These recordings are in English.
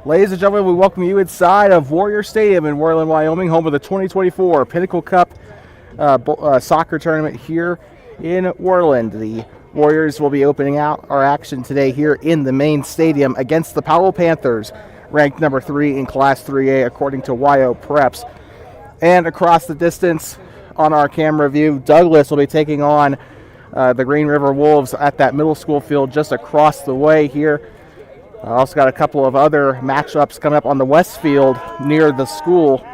Ladies and gentlemen, we welcome you inside of Warrior Stadium in Worland, Wyoming, home of the 2024 Pinnacle Cup soccer tournament here in Worland. The Warriors will be opening out our action today here in the main stadium against the Powell Panthers, ranked number 3 in Class 3A according to YO Preps. And across the distance on our camera view, Douglas will be taking on the Green River Wolves at that middle school field just across the way here. Also got a couple of other matchups coming up on the west field near the school.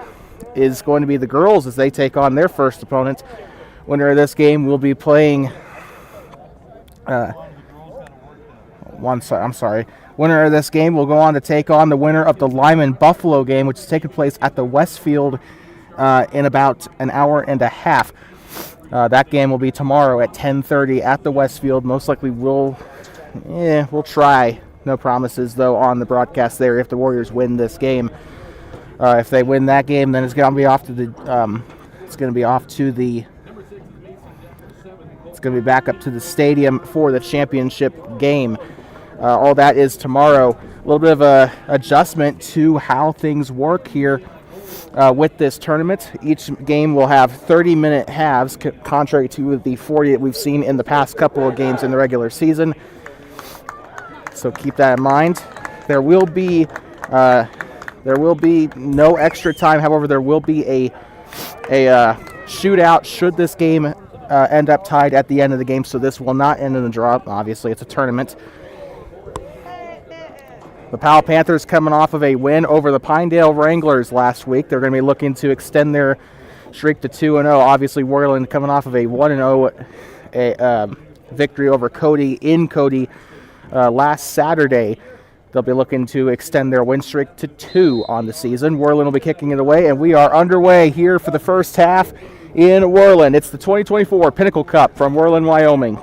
Is going to be the girls as they take on their first opponent. Winner of this game will be playing Winner of this game will go on to take on the winner of the Lyman Buffalo game, which is taking place at the west field in about an hour and a half. That game will be tomorrow at 10:30 at the west field. Most likely we'll try. No promises, though, on the broadcast there if the Warriors win this game. If they win that game, then it's going to be back up to the stadium for the championship game. All that is tomorrow. A little bit of a adjustment to how things work here with this tournament. Each game will have 30-minute halves, contrary to the 40 that we've seen in the past couple of games in the regular season. So keep that in mind. There will be no extra time. However, there will be a shootout should this game end up tied at the end of the game. So this will not end in a draw. Obviously, it's a tournament. The Powell Panthers coming off of a win over the Pinedale Wranglers last week. They're going to be looking to extend their streak to 2-0. Obviously, Worland coming off of a 1-0 victory over Cody in Cody last Saturday. They'll be looking to extend their win streak to 2 on the season. Worland will be kicking it away, and we are underway here for the first half in Worland. It's the 2024 Pinnacle Cup from Worland, Wyoming.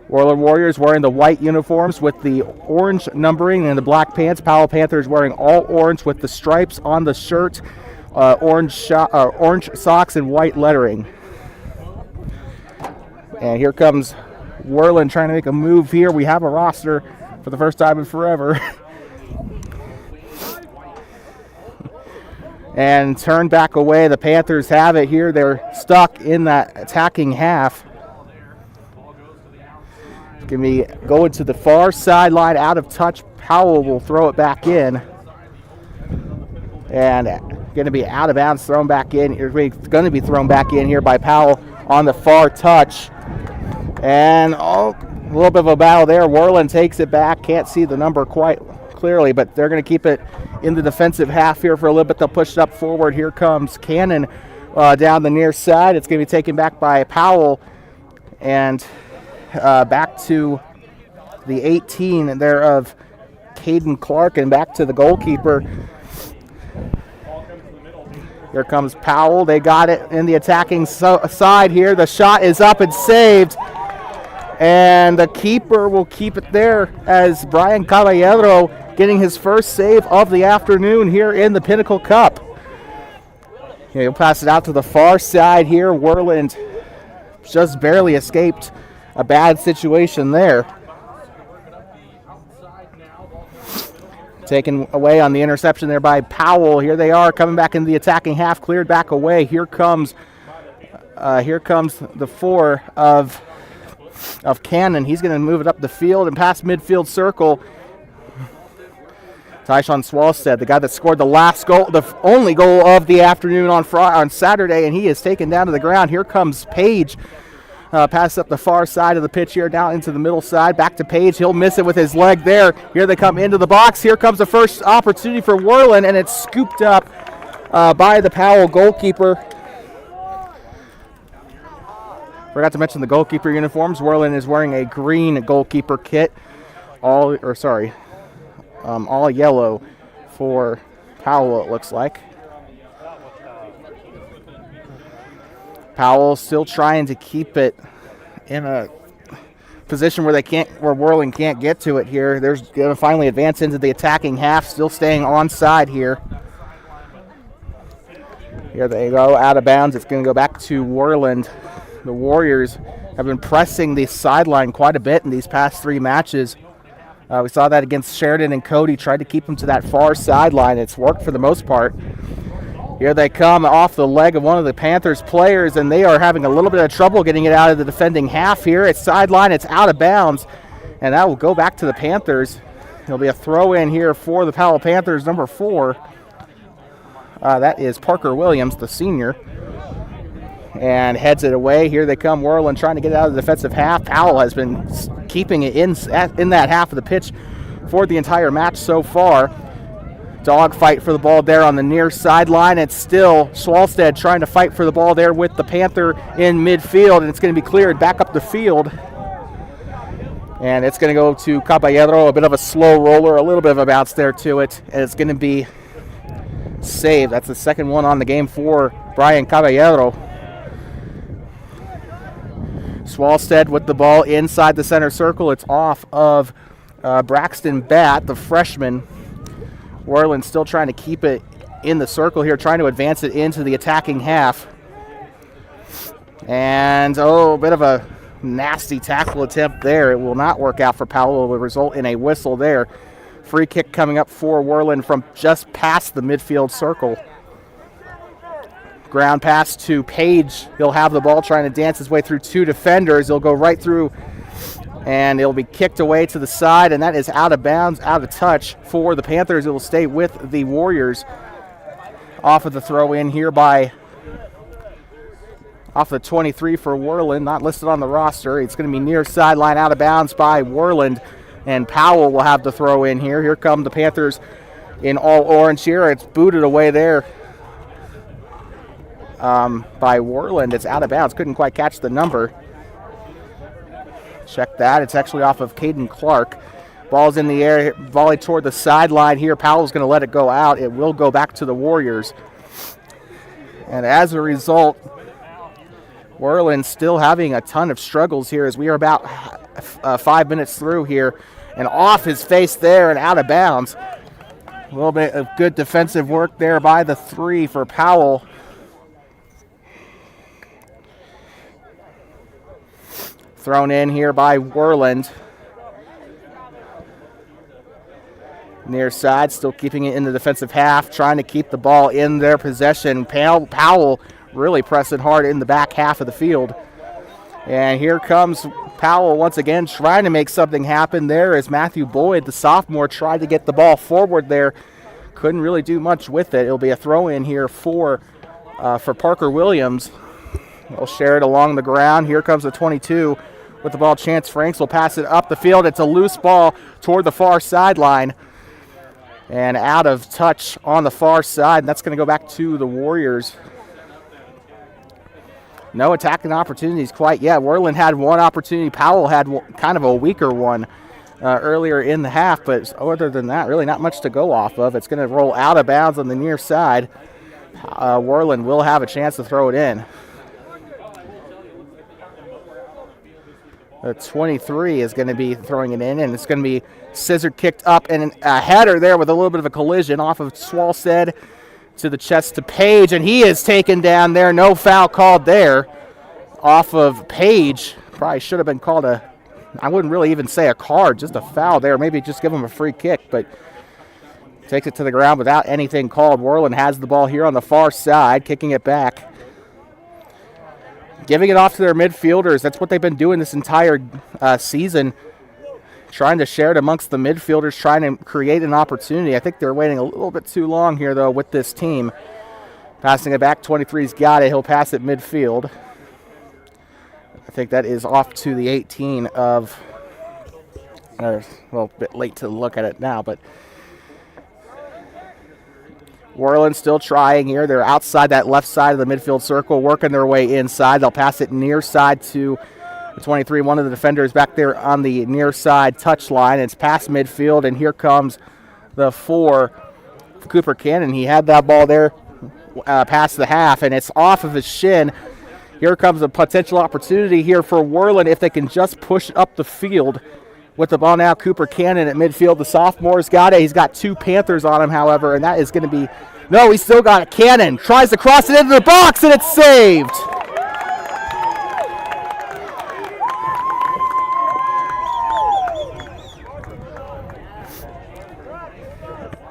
Worland Warriors wearing the white uniforms with the orange numbering and the black pants. Powell Panthers wearing all orange with the stripes on the shirt, orange socks, and white lettering. And here comes Worland trying to make a move here. We have a roster for the first time in forever. And turn back away. The Panthers have it here. They're stuck in that attacking half. Going to be going to the far sideline, out of touch. Powell will throw it back in. And going to be out of bounds, thrown back in. Going to be thrown back in here by Powell on the far touch. And a little bit of a battle there. Worland takes it back. Can't see the number quite clearly, but they're going to keep it in the defensive half here for a little bit. They'll push it up forward. Here comes Cannon down the near side. It's going to be taken back by Powell. And back to the 18 there of Caden Clark and back to the goalkeeper. Here comes Powell. They got it in the attacking side here. The shot is up and saved. And the keeper will keep it there as Brian Caballero getting his first save of the afternoon here in the Pinnacle Cup. He'll pass it out to the far side here. Worland just barely escaped a bad situation there. Taken away on the interception there by Powell. Here they are coming back into the attacking half, cleared back away. Here comes the 4 of Cannon. He's going to move it up the field and past midfield circle. Tyshawn Swalstead, the guy that scored the last goal, the only goal of the afternoon on Saturday, and he is taken down to the ground. Here comes Page. Pass up the far side of the pitch here, down into the middle side. Back to Page. He'll miss it with his leg there. Here they come into the box. Here comes the first opportunity for Worland, and it's scooped up by the Powell goalkeeper. Forgot to mention the goalkeeper uniforms. Worland is wearing a green goalkeeper kit. All yellow for Powell, it looks like. Powell still trying to keep it in a position where Worland can't get to it here. They're going to finally advance into the attacking half, still staying onside here. Here they go, out of bounds. It's going to go back to Worland. The Warriors have been pressing the sideline quite a bit in these past 3 matches. We saw that against Sheridan and Cody, tried to keep them to that far sideline. It's worked for the most part. Here they come off the leg of one of the Panthers players, and they are having a little bit of trouble getting it out of the defending half here. It's sideline, it's out of bounds, and that will go back to the Panthers. It'll be a throw in here for the Powell Panthers, number 4. That is Parker Williams, the senior, and heads it away. Here they come, Worland trying to get it out of the defensive half. Powell has been keeping it in that half of the pitch for the entire match so far. Dog fight for the ball there on the near sideline. It's still Schwalstead trying to fight for the ball there with the Panther in midfield, and it's going to be cleared back up the field. And it's going to go to Caballero, a bit of a slow roller, a little bit of a bounce there to it, and it's going to be saved. That's the second one on the game for Brian Caballero. Schwalstead with the ball inside the center circle. It's off of Braxton Batt, the freshman. Worland still trying to keep it in the circle here, trying to advance it into the attacking half. And, a bit of a nasty tackle attempt there. It will not work out for Powell. It will result in a whistle there. Free kick coming up for Worland from just past the midfield circle. Ground pass to Page. He'll have the ball trying to dance his way through 2 defenders. He'll go right through, and it'll be kicked away to the side, and that is out of bounds, out of touch for the Panthers. It will stay with the Warriors. Off of the throw in here off the 23 for Worland, not listed on the roster. It's going to be near sideline, out of bounds by Worland, and Powell will have the throw in here. Here come the Panthers in all orange here. It's booted away there by Worland. It's out of bounds. Couldn't quite catch the number. Check that. It's actually off of Caden Clark. Ball's in the air, volley toward the sideline here. Powell's going to let it go out. It will go back to the Warriors. And as a result, Worland still having a ton of struggles here as we are about 5 minutes through here. And off his face there and out of bounds. A little bit of good defensive work there by the 3 for Powell. Thrown in here by Worland. Near side, still keeping it in the defensive half, trying to keep the ball in their possession. Powell really pressing hard in the back half of the field. And here comes Powell once again trying to make something happen there as Matthew Boyd, the sophomore, tried to get the ball forward there. Couldn't really do much with it. It'll be a throw in here for Parker Williams. They'll share it along the ground. Here comes the 22 with the ball. Chance Franks will pass it up the field. It's a loose ball toward the far sideline and out of touch on the far side. And that's going to go back to the Warriors. No attacking opportunities quite yet. Worland had one opportunity. Powell had kind of a weaker one earlier in the half, but other than that, really not much to go off of. It's going to roll out of bounds on the near side. Worland will have a chance to throw it in. The 23 is going to be throwing it in, and it's going to be scissor kicked up and a header there with a little bit of a collision off of Schwalstead to the chest to Page, and he is taken down there. No foul called there off of Page. Probably should have been called I wouldn't really even say a card, just a foul there. Maybe just give him a free kick, but takes it to the ground without anything called. Worland has the ball here on the far side, kicking it back. Giving it off to their midfielders. That's what they've been doing this entire season. Trying to share it amongst the midfielders, trying to create an opportunity. I think they're waiting a little bit too long here, though, with this team. Passing it back. 23's got it. He'll pass it midfield. I think that is off to the 18 of... well, a bit late to look at it now, but... Worland still trying here. They're outside that left side of the midfield circle, working their way inside. They'll pass it near side to the 23. One of the defenders back there on the near side touch line. It's past midfield, and here comes the 4, Cooper Cannon. He had that ball there past the half, and it's off of his shin. Here comes a potential opportunity here for Worland if they can just push up the field. With the ball now, Cooper Cannon at midfield. The sophomore's got it. He's got 2 Panthers on him, however, and that is going to be... No, he's still got it. Cannon tries to cross it into the box, and it's saved.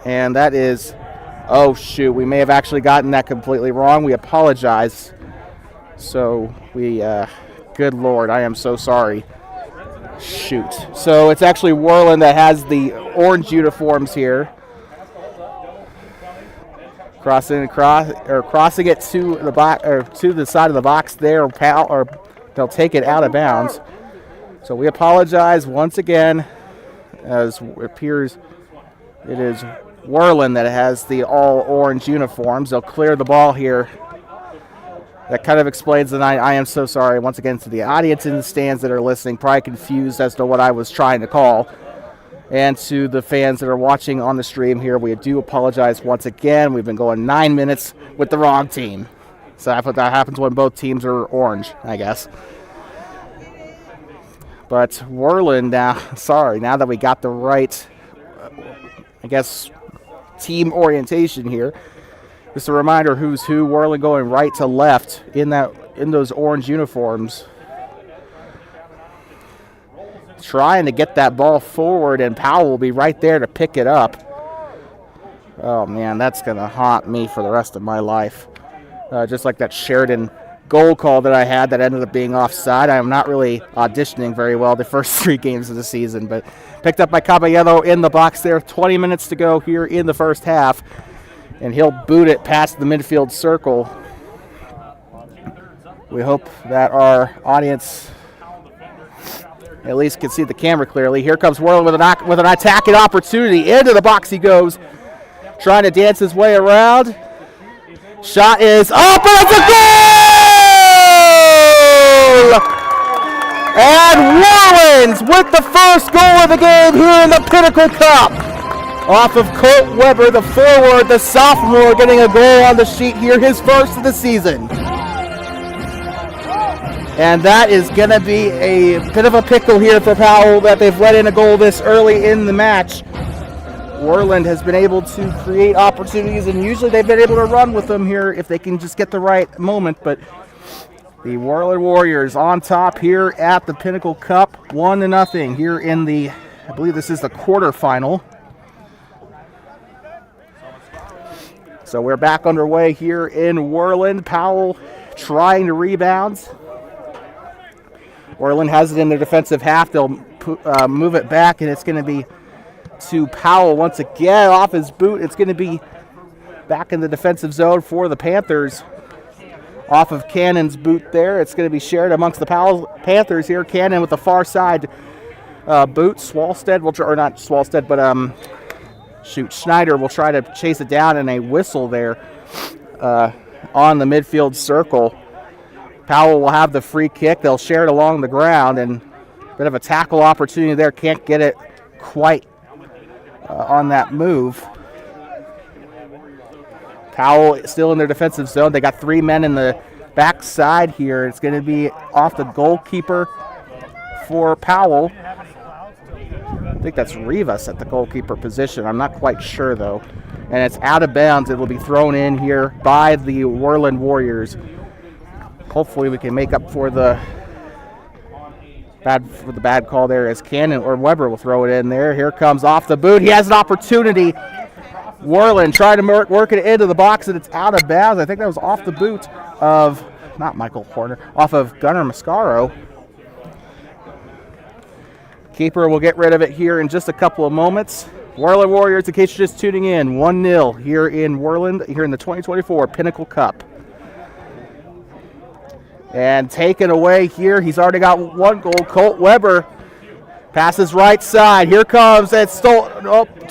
And that is, oh shoot, we may have actually gotten that completely wrong. We apologize. So good Lord, I am so sorry. Shoot. So it's actually Worland that has the orange uniforms here. Crossing it to the box, or to the side of the box there, or they'll take it out of bounds. So we apologize once again, as it appears it is Worland that has the all orange uniforms. They'll clear the ball here. That kind of explains the night. I am so sorry once again to the audience in the stands that are listening, probably confused as to what I was trying to call. And to the fans that are watching on the stream here, we do apologize once again. We've been going 9 minutes with the wrong team. So that's what that happens when both teams are orange, I guess. But Worland now that we got the right, I guess, team orientation here. Just a reminder who's who. Worland going right to left in those orange uniforms. Trying to get that ball forward, and Powell will be right there to pick it up. Oh man, that's going to haunt me for the rest of my life. Just like that Sheridan goal call that I had that ended up being offside. I am not really auditioning very well the first 3 games of the season, but picked up by Caballero in the box there. 20 minutes to go here in the first half, and he'll boot it past the midfield circle. We hope that our audience at least can see the camera clearly. Here comes Worland with an attacking opportunity. Into the box he goes, trying to dance his way around. Shot is up, and it's a goal! And Worland's with the first goal of the game here in the Pinnacle Cup. Off of Colt Weber, the forward, the sophomore, getting a goal on the sheet here, his first of the season. And that is going to be a bit of a pickle here for Powell that they've let in a goal this early in the match. Worland has been able to create opportunities, and usually they've been able to run with them here if they can just get the right moment. But the Worland Warriors on top here at the Pinnacle Cup, 1-0 here in the, I believe this is the quarterfinal. So we're back underway here in Worland. Powell trying to rebound. Worland has it in their defensive half. They'll move it back, and it's going to be to Powell once again off his boot. It's going to be back in the defensive zone for the Panthers. Off of Cannon's boot there. It's going to be shared amongst the Powell Panthers here. Cannon with the far side boot. Swalstead will try, or not Swalstead, but Schneider will try to chase it down, and a whistle there on the midfield circle. Powell will have the free kick. They'll share it along the ground, and a bit of a tackle opportunity there. Can't get it quite on that move. Powell still in their defensive zone. They got 3 men in the back side here. It's going to be off the goalkeeper for Powell. I think that's Rivas at the goalkeeper position. I'm not quite sure, though. And it's out of bounds. It will be thrown in here by the Worland Warriors. Hopefully we can make up for the bad call there, as Cannon or Weber will throw it in there. Here comes off the boot. He has an opportunity. Worland trying to work it into the box, and it's out of bounds. I think that was off the boot of, not Michael Horner, off of Gunnar Mascaro. Keeper will get rid of it here in just a couple of moments. Worland Warriors, in case you're just tuning in, 1-0 here in Worland, here in the 2024 Pinnacle Cup. And taken away here. He's already got 1 goal. Colt Weber passes right side. Here comes, it's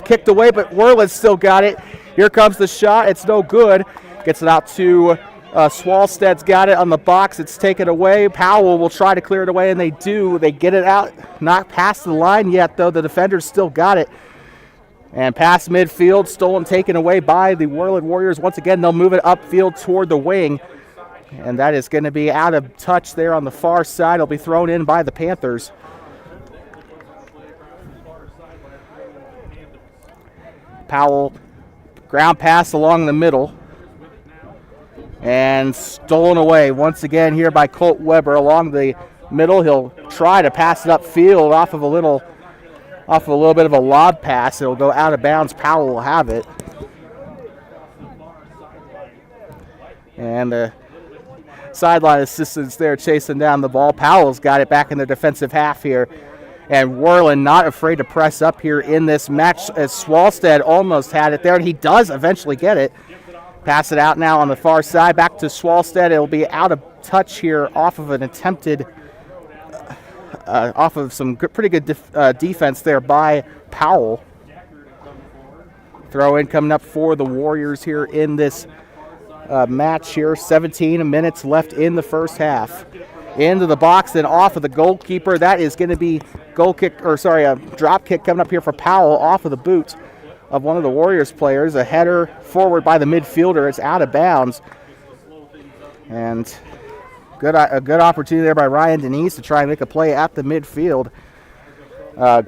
kicked away, but Worland still got it. Here comes the shot. It's no good. Gets it out to Swalsted's got it on the box. It's taken away. Powell will try to clear it away, and they do. They get it out. Not past the line yet, though. The defenders still got it. And past midfield, stolen, taken away by the Worland Warriors. Once again, they'll move it upfield toward the wing. And that is going to be out of touch there on the far side. It'll be thrown in by the Panthers. Powell, ground pass along the middle. And stolen away once again here by Colt Weber along the middle. He'll try to pass it upfield off of a little off of a little bit of a lob pass. It'll go out of bounds. Powell will have it. And the sideline assistants there chasing down the ball. Powell's got it back in the defensive half here. And Worland not afraid to press up here in this match as Swalstead almost had it there. And he does eventually get it. Pass it out now on the far side. Back to Swalstead. It'll be out of touch here off of an attempted, off of some pretty good defense there by Powell. Throw in coming up for the Warriors here in this match here. 17 minutes left in the first half. Into the box and off of the goalkeeper. That is going to be a drop kick coming up here for Powell off of the boot of one of the Warriors players. A header forward by the midfielder. It's out of bounds. And a good opportunity there by Ryan Denise to try and make a play at the midfield.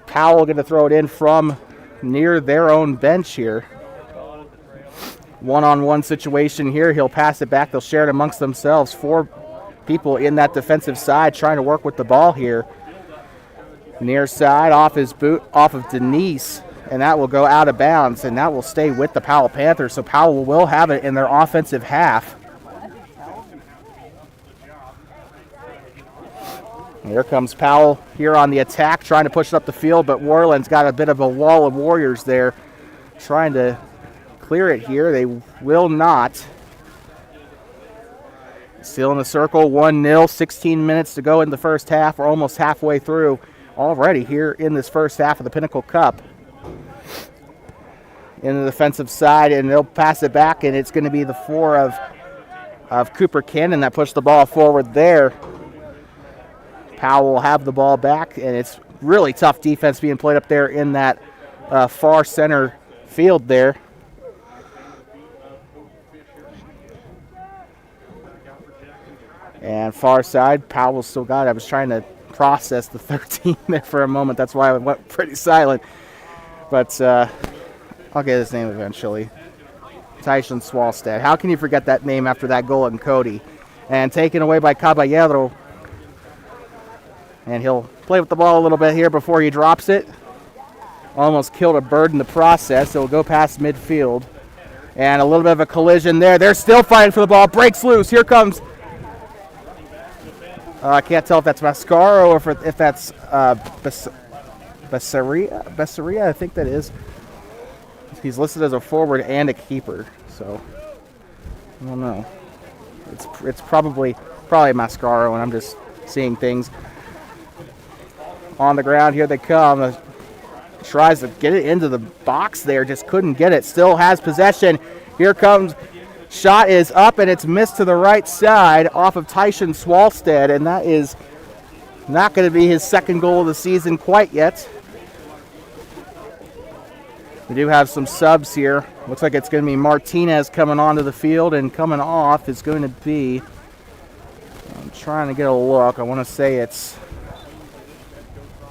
Powell going to throw it in from near their own bench here. One-on-one situation here. He'll pass it back. They'll share it amongst themselves. 4 people in that defensive side trying to work with the ball here. Near side, off his boot, off of Denise, and that will go out of bounds, and that will stay with the Powell Panthers. So Powell will have it in their offensive half. Here comes Powell here on the attack, trying to push it up the field, but Worland's got a bit of a wall of Warriors there, trying to clear it here. They will not. Still in the circle, 1-0, 16 minutes to go in the first half. We're almost halfway through already here in this first half of the Pinnacle Cup. In the defensive side, and they'll pass it back, and it's going to be the 4 of Cooper Cannon that pushed the ball forward there. Powell will have the ball back, and it's really tough defense being played up there in that far center field there. And far side, Powell still got it. I was trying to process the 13 there for a moment. That's why I went pretty silent. But I'll get his name eventually. Tyson Swalstead. How can you forget that name after that goal in Cody? And taken away by Caballero. And he'll play with the ball a little bit here before he drops it. Almost killed a bird in the process. It'll go past midfield. And a little bit of a collision there. They're still fighting for the ball. Breaks loose. Here comes... I can't tell if that's Mascaro or if that's Bessaria, I think that is. He's listed as a forward and a keeper, so I don't know. It's probably Mascaro, and I'm just seeing things. On the ground, here they come. Tries to get it into the box there, just couldn't get it. Still has possession. Here comes... Shot is up, and it's missed to the right side off of Tyson Swalstead, and that is not going to be his second goal of the season quite yet. We do have some subs here. Looks like it's going to be Martinez coming onto the field, and coming off is going to be... I'm trying to get a look. I want to say it's...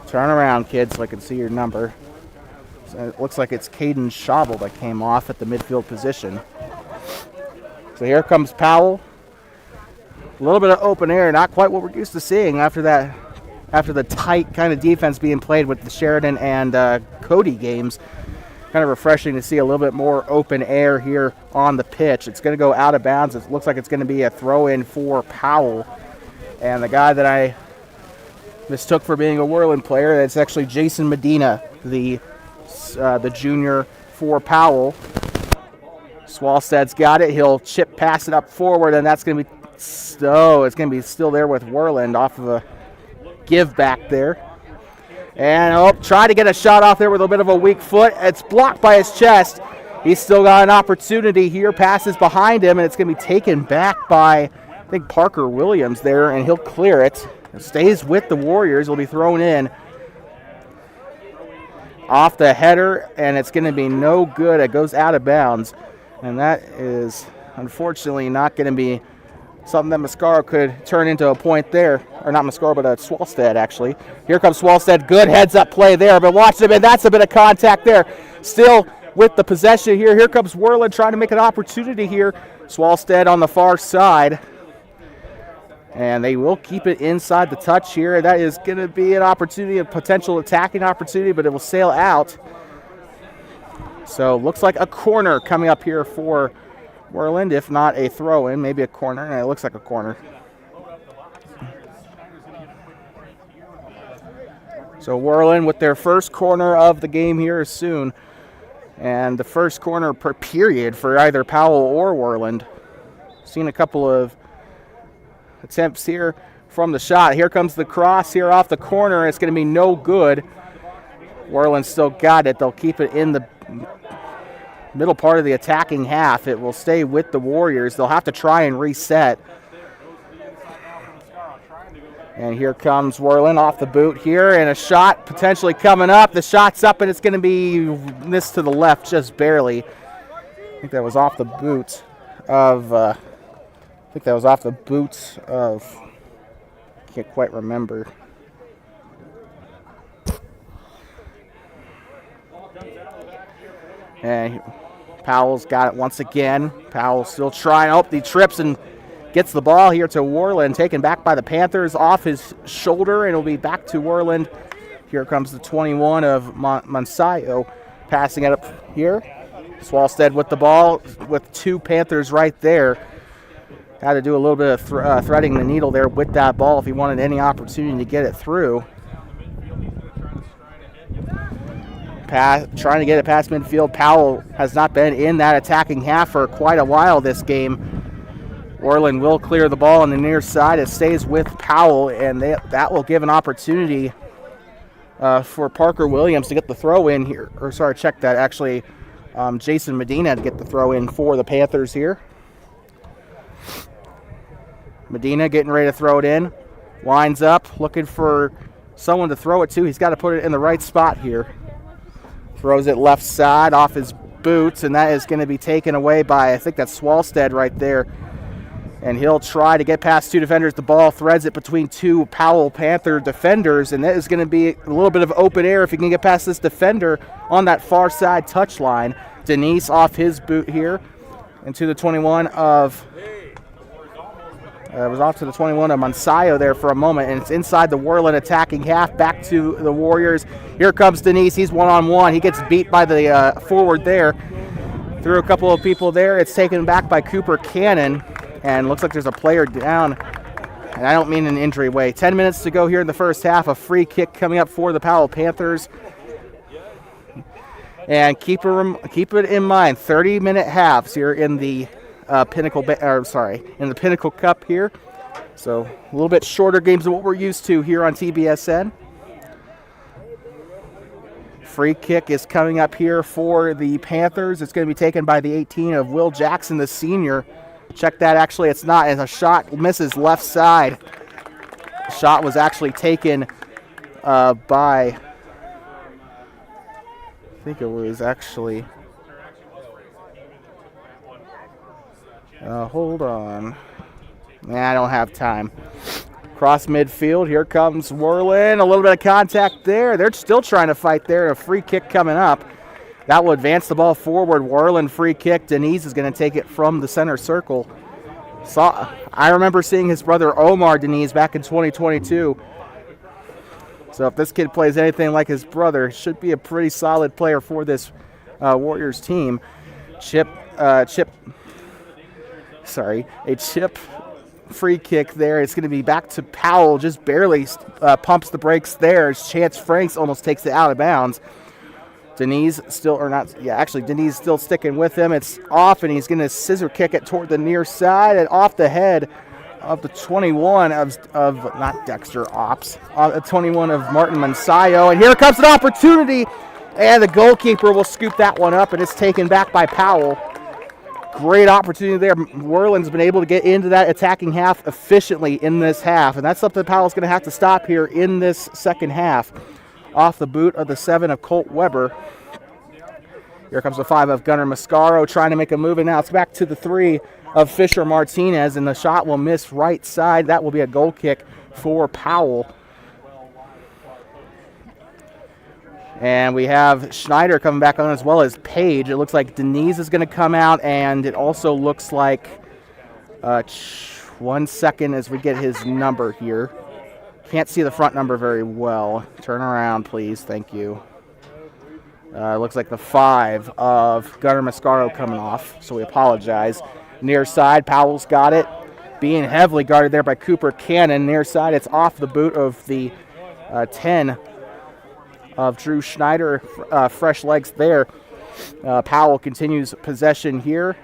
Turn around, kids, so I can see your number. So it looks like it's Caden Schauble that came off at the midfield position. So here comes Powell. A little bit of open air, not quite what we're used to seeing after the tight kind of defense being played with the Sheridan and Cody games. Kind of refreshing to see a little bit more open air here on the pitch. It's going to go out of bounds. It looks like it's going to be a throw-in for Powell. And the guy that I mistook for being a Worland player, that's actually Jason Medina, the junior for Powell. Swalstead's got it. He'll chip pass it up forward, and that's going to be it's going to be still there with Worland off of a give back there. And try to get a shot off there with a bit of a weak foot. It's blocked by his chest. He's still got an opportunity here. Passes behind him, and it's going to be taken back by, I think, Parker Williams there, and he'll clear it. It stays with the Warriors. It'll be thrown in off the header, and it's going to be no good. It goes out of bounds. And that is unfortunately not going to be something that Mascaro could turn into a point there. Or not Mascaro, but Swalstead, actually. Here comes Swalstead. Good heads-up play there. But watch him, and that's a bit of contact there. Still with the possession here. Here comes Worland trying to make an opportunity here. Swalstead on the far side. And they will keep it inside the touch here. That is going to be an opportunity, a potential attacking opportunity, but it will sail out. So looks like a corner coming up here for Worland, if not a throw-in, maybe a corner. And it looks like a corner. So Worland with their first corner of the game here soon. And the first corner per period for either Powell or Worland. Seen a couple of attempts here from the shot. Here comes the cross here off the corner. It's going to be no good. Worland still got it. They'll keep it in the middle part of the attacking half. It will stay with the Warriors. They'll have to try and reset. And here comes Worland off the boot here, and a shot potentially coming up. The shot's up, and it's going to be missed to the left just barely. I think that was off the boot of, can't quite remember. And Powell's got it once again. Powell still trying. Oh, he trips and gets the ball here to Worland, taken back by the Panthers off his shoulder, and it'll be back to Worland. Here comes the 21 of Monsayo, passing it up here. Swalstead with the ball, with two Panthers right there. Had to do a little bit of threading the needle there with that ball if he wanted any opportunity to get it through. Trying to get it past midfield. Powell has not been in that attacking half for quite a while this game. Worland will clear the ball on the near side. It stays with Powell, and that will give an opportunity for Parker Williams to get the throw in here. Or sorry, check that. Actually, Jason Medina to get the throw in for the Panthers here. Medina getting ready to throw it in. Winds up, looking for someone to throw it to. He's got to put it in the right spot here. Throws it left side off his boots, and that is going to be taken away by, I think that's Swalstead right there. And he'll try to get past two defenders. The ball threads it between two Powell Panther defenders, and that is going to be a little bit of open air if he can get past this defender on that far side touch line. Denise off his boot here, and to the 21 of it was off to the 21 of Monsayo there for a moment, and it's inside the Worland attacking half, back to the Warriors. Here comes Denise. He's one-on-one. He gets beat by the forward there. Through a couple of people there. It's taken back by Cooper Cannon, and looks like there's a player down, and I don't mean in an injury way. 10 minutes to go here in the first half. A free kick coming up for the Powell Panthers. And keep it in mind, 30-minute halves here in the Pinnacle Cup here. So a little bit shorter games than what we're used to here on TBSN. Free kick is coming up here for the Panthers. It's going to be taken by the 18 of Will Jackson, the senior. Check that, actually it's not, as a shot misses left side. The shot was actually taken by, I think it was actually, hold on. I don't have time. Cross midfield, here comes Worland. A little bit of contact there. They're still trying to fight there. A free kick coming up. That will advance the ball forward. Worland free kick. Denise is going to take it from the center circle. I remember seeing his brother Omar Denise back in 2022. So if this kid plays anything like his brother, should be a pretty solid player for this Warriors team. A chip free kick there. It's going to be back to Powell. Just barely pumps the brakes there. Chance Franks almost takes it out of bounds. Denise still sticking with him. It's off, and he's going to scissor kick it toward the near side and off the head of the 21 of not Dexter Ops, 21 of Martin Monsayo. And here comes an opportunity, and the goalkeeper will scoop that one up, and it's taken back by Powell. Great opportunity there. Worland's been able to get into that attacking half efficiently in this half, and that's something Powell's going to have to stop here in this second half. Off the boot of the 7 of Colt Weber. Here comes the 5 of Gunnar Mascaro trying to make a move, and now it's back to the 3 of Fisher Martinez, and the shot will miss right side. That will be a goal kick for Powell. And we have Schneider coming back on as well as Page. It looks like Denise is going to come out, and it also looks like 1 second as we get his number here. Can't see the front number very well. Turn around, please. Thank you. Looks like the 5 of Gunnar Mascaro coming off, so we apologize. Near side, Powell's got it. Being heavily guarded there by Cooper Cannon. Near side, it's off the boot of the 10 of Drew Schneider. Fresh legs there. Powell continues possession here.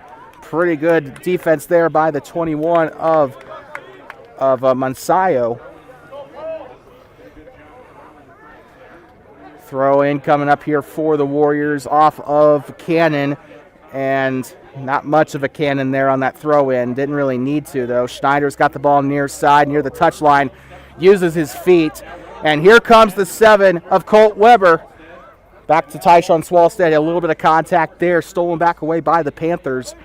Pretty good defense there by the 21 of Monsayo. Throw in coming up here for the Warriors off of Cannon, and not much of a cannon there on that throw in. Didn't really need to, though. Schneider's got the ball near side, near the touchline, uses his feet, and here comes the 7 of Colt Weber. Back to Tyshawn Swalstead. A little bit of contact there, stolen back away by the Panthers.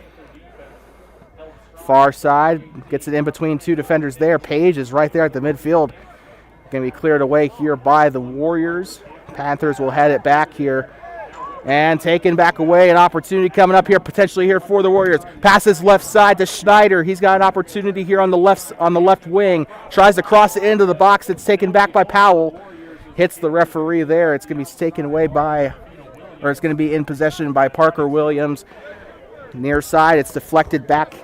Far side, gets it in between 2 defenders there. Page is right there at the midfield. Going to be cleared away here by the Warriors. Panthers will head it back here. And taken back away, an opportunity coming up here, potentially here for the Warriors. Passes left side to Schneider. He's got an opportunity here on the left wing. Tries to cross it into the box. It's taken back by Powell. Hits the referee there. It's going to be taken away by, or it's going to be in possession by Parker Williams. Near side, it's deflected back.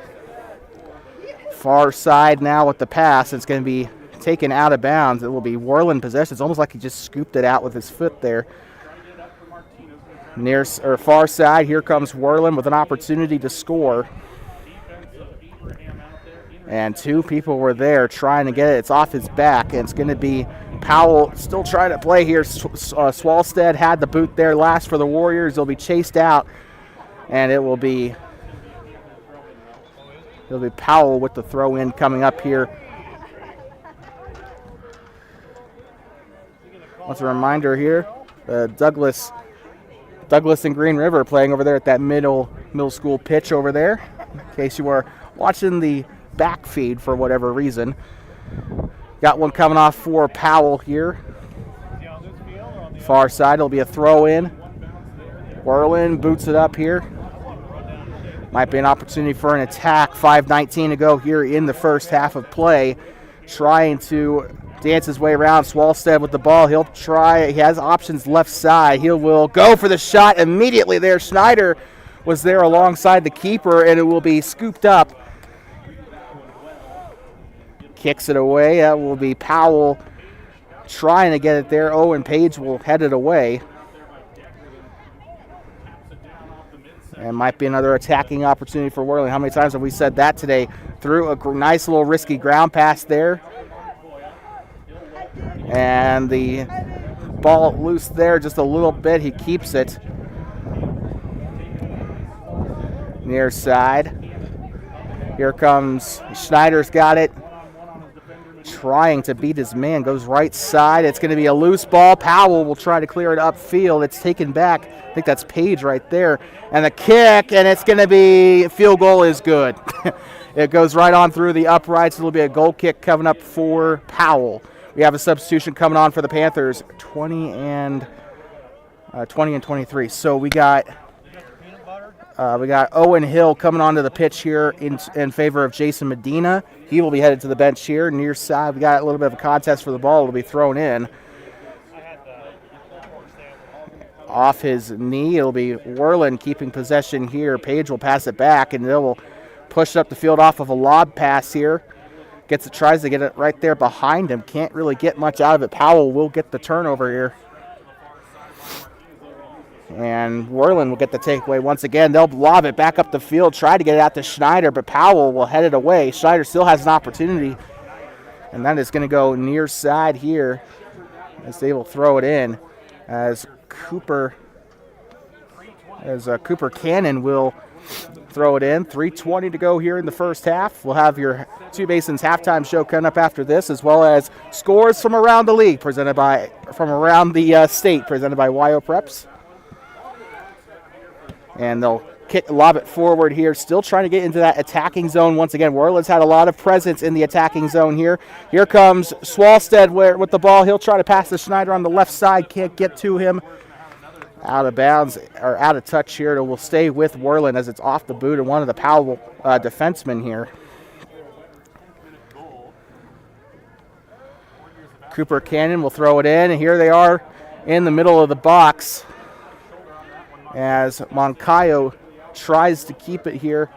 Far side now with the pass. It's going to be taken out of bounds. It will be Worland possession. It's almost like he just scooped it out with his foot there. Near or far side, here comes Worland with an opportunity to score. And 2 people were there trying to get it. It's off his back, and it's going to be Powell still trying to play here. Swalstead had the boot there last for the Warriors. They'll be chased out, and it'll be Powell with the throw in coming up here. What's a reminder here? Douglas and Green River playing over there at that middle school pitch over there. In case you were watching the back feed for whatever reason. Got one coming off for Powell here. Far side, it'll be a throw in. Worland boots it up here. Might be an opportunity for an attack. 5:19 to go here in the first half of play. Trying to dance his way around. Swalstead with the ball. He'll try. He has options left side. He will go for the shot immediately there. Schneider was there alongside the keeper, and it will be scooped up. Kicks it away. That will be Powell trying to get it there. Owen Page will head it away. And might be another attacking opportunity for Worland. How many times have we said that today? Threw a nice little risky ground pass there. And the ball loose there just a little bit. He keeps it. Near side. Here comes Schneider's got it. Trying to beat his man. Goes right side. It's going to be a loose ball. Powell will try to clear it upfield. It's taken back. I think that's Page right there. And the kick, and it's going to be, field goal is good. It goes right on through the uprights. It'll be a goal kick coming up for Powell. We have a substitution coming on for the Panthers, 20 and 23. So we got Owen Hill coming onto the pitch here in favor of Jason Medina. He will be headed to the bench here. Near side, we got a little bit of a contest for the ball. It'll be thrown in. Off his knee, it'll be Worland keeping possession here. Page will pass it back, and they will push it up the field off of a lob pass here. Tries to get it right there behind him. Can't really get much out of it. Powell will get the turnover here. And Worland will get the takeaway once again. They'll lob it back up the field, try to get it out to Schneider, but Powell will head it away. Schneider still has an opportunity, and that is going to go near side here as they will throw it in as Cooper Cannon will throw it in. 3:20 to go here in the first half. We'll have your Two Basins halftime show coming up after this, as well as scores from around the league from around the state presented by YO Preps. And they'll lob it forward here, still trying to get into that attacking zone once again. Worland's had a lot of presence in the attacking zone here. Here comes Swalstead with the ball. He'll try to pass to Schneider on the left side. Can't get to him. Out of bounds, or out of touch here. It will stay with Worland as it's off the boot of one of the Powell defensemen here. Cooper Cannon will throw it in, and here they are in the middle of the box as Moncayo tries to keep it here.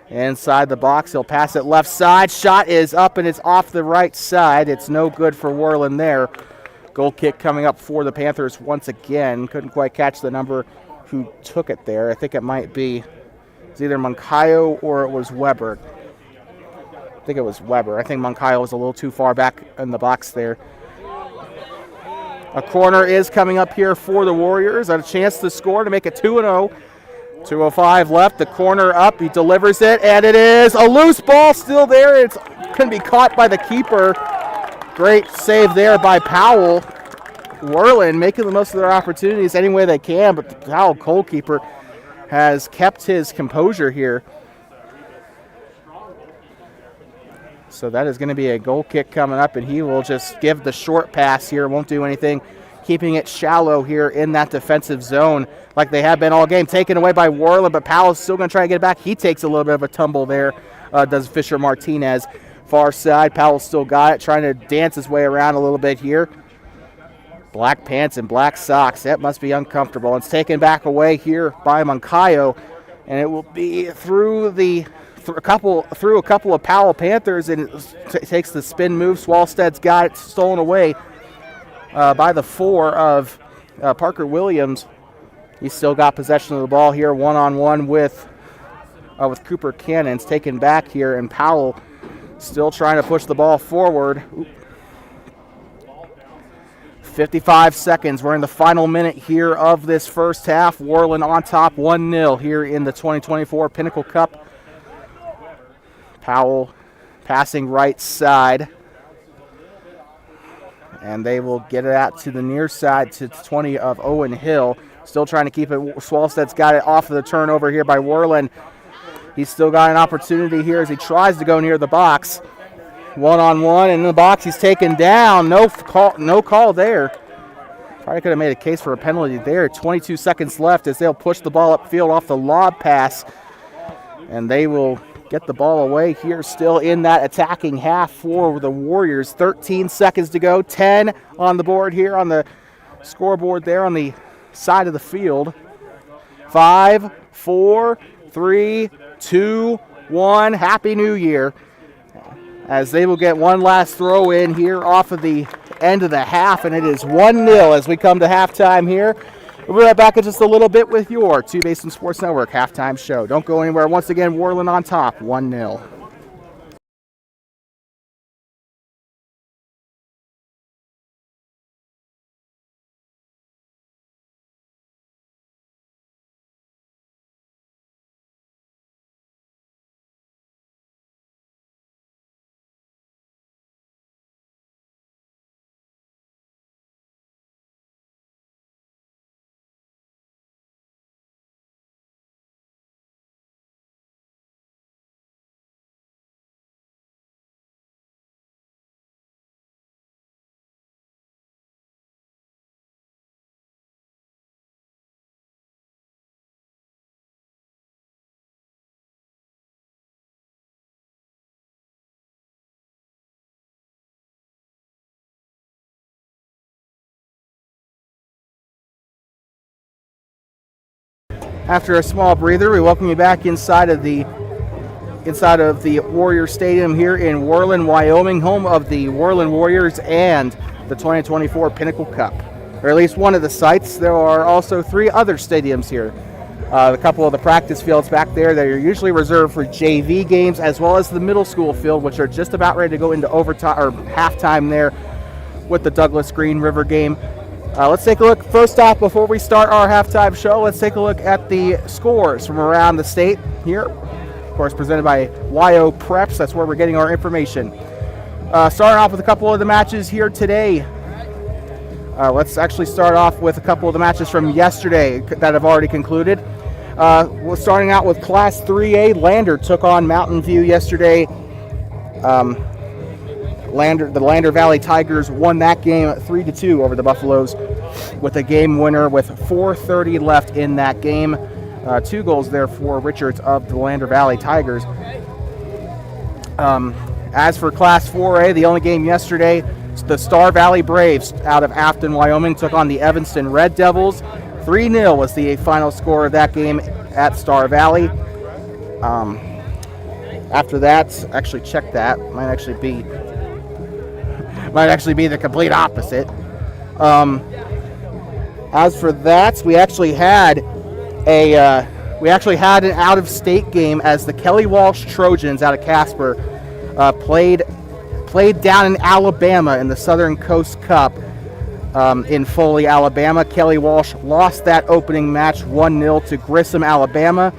Inside the box, he'll pass it left side. Shot is up and it's off the right side. It's no good for Worland there. Goal kick coming up for the Panthers once again. Couldn't quite catch the number who took it there. I think it might be, it's either Moncayo or it was Weber. I think it was Weber. I think Moncayo was a little too far back in the box there. A corner is coming up here for the Warriors. A chance to score to make it 2-0. 2:05 left. The corner up. He delivers it, and it is a loose ball still there. It's going to be caught by the keeper. Great save there by Powell. Worland making the most of their opportunities any way they can, but the Powell goalkeeper has kept his composure here. So that is going to be a goal kick coming up, and he will just give the short pass here. Won't do anything, keeping it shallow here in that defensive zone like they have been all game. Taken away by Worland, but Powell's still going to try to get it back. He takes a little bit of a tumble there, does Fisher Martinez. Far side, Powell still got it, trying to dance his way around a little bit here. Black pants and black socks. That must be uncomfortable. It's taken back away here by Moncayo, and it will be through a couple of Powell Panthers, and it takes the spin move. Swalsted's got it stolen away by the 4 of Parker Williams. He's still got possession of the ball here, one-on-one with Cooper Cannon. It's taken back here, and Powell still trying to push the ball forward. 55 seconds. We're in the final minute here of this first half. Worland on top 1-0 here in the 2024 Pinnacle Cup. Powell passing right side. And they will get it out to the near side to 20 of Owen Hill. Still trying to keep it. Swalsted's got it off of the turnover here by Worland. He's still got an opportunity here as he tries to go near the box. One-on-one in the box. He's taken down. No call there. Probably could have made a case for a penalty there. 22 seconds left as they'll push the ball upfield off the lob pass. And they will get the ball away here still in that attacking half for the Warriors. 13 seconds to go. 10 on the board here on the scoreboard there on the side of the field. 5, 4, 3, 2, 1. Happy New Year. As they will get one last throw in here off of the end of the half, and it is 1-0 as we come to halftime here. We'll be right back in just a little bit with your Two Basin Sports Network halftime show. Don't go anywhere. Once again, Worland on top, 1-0. After a small breather, we welcome you back inside of the Warrior Stadium here in Worland, Wyoming, home of the Worland Warriors and the 2024 Pinnacle Cup, or at least one of the sites. There are also 3 other stadiums here. A couple of the practice fields back there that are usually reserved for JV games, as well as the middle school field, which are just about ready to go into overtime or halftime there with the Douglas Green River game. Let's take a look. First off, before we start our halftime show, let's take a look at the scores from around the state here. Of course, presented by YO Preps. That's where we're getting our information. Starting off with a couple of the matches here today. Let's actually start off with a couple of the matches from yesterday that have already concluded. We're starting out with Class 3A. Lander took on Mountain View yesterday. The Lander Valley Tigers won that game 3-2 over the Buffaloes with a game winner with 4:30 left in that game. 2 goals there for Richards of the Lander Valley Tigers. As for Class 4A, the only game yesterday, the Star Valley Braves out of Afton, Wyoming, took on the Evanston Red Devils. 3-0 was the final score of that game at Star Valley. After that, actually check that. Might actually be the complete opposite. As for that, we actually had an out-of-state game as the Kelly Walsh Trojans out of Casper played down in Alabama in the Southern Coast Cup in Foley, Alabama. Kelly Walsh lost that opening match 1-0 to Grissom, Alabama.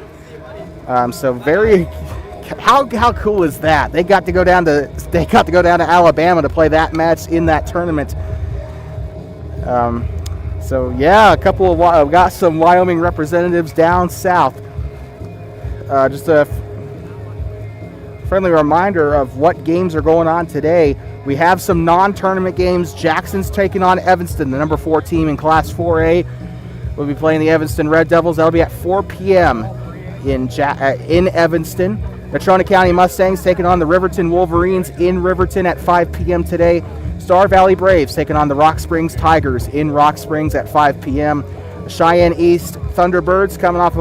How cool is that? They got to go down to Alabama to play that match in that tournament. We've got some Wyoming representatives down south. Just a friendly reminder of what games are going on today. We have some non-tournament games. Jackson's taking on Evanston, the number 4 team in Class 4A. We'll be playing the Evanston Red Devils. That'll be at 4 p.m. in Evanston. Natrona County Mustangs taking on the Riverton Wolverines in Riverton at 5 p.m. today. Star Valley Braves taking on the Rock Springs Tigers in Rock Springs at 5 p.m. Cheyenne East Thunderbirds coming off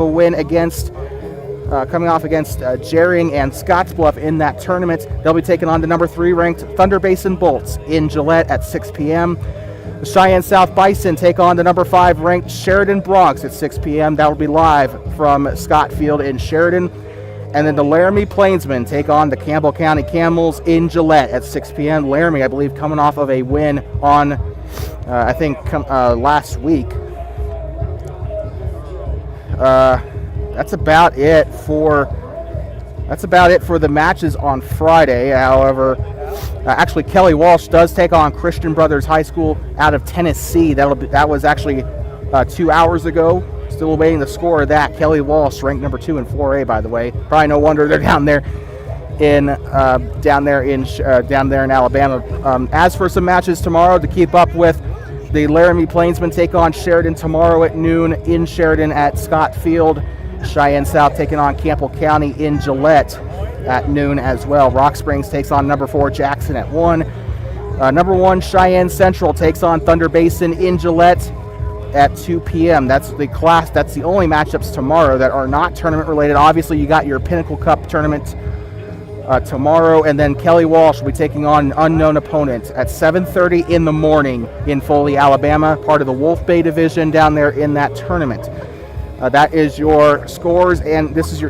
against Jering and Scottsbluff in that tournament. They'll be taking on the number 3 ranked Thunder Basin Bolts in Gillette at 6 p.m. The Cheyenne South Bison take on the number 5 ranked Sheridan Bronx at 6 p.m. That will be live from Scott Field in Sheridan. And then the Laramie Plainsmen take on the Campbell County Camels in Gillette at 6 p.m. Laramie, I believe, coming off of a win on, last week. That's about it for the matches on Friday. However, actually Kelly Walsh does take on Christian Brothers High School out of Tennessee. That was actually 2 hours ago. Still awaiting the score of that. Kelly Walsh, ranked number 2 in 4A, by the way. Probably no wonder they're down there in Alabama. As for some matches tomorrow to keep up with, the Laramie Plainsmen take on Sheridan tomorrow at noon in Sheridan at Scott Field. Cheyenne South taking on Campbell County in Gillette at noon as well. Rock Springs takes on number 4 Jackson at 1. Number 1 Cheyenne Central takes on Thunder Basin in Gillette at 2 p.m. That's the only matchups tomorrow that are not tournament related. Obviously, you got your Pinnacle Cup tournament tomorrow, and then Kelly Walsh will be taking on an unknown opponent at 7:30 in the morning in Foley, Alabama, part of the Wolf Bay division down there in that tournament. That is your scores, and this has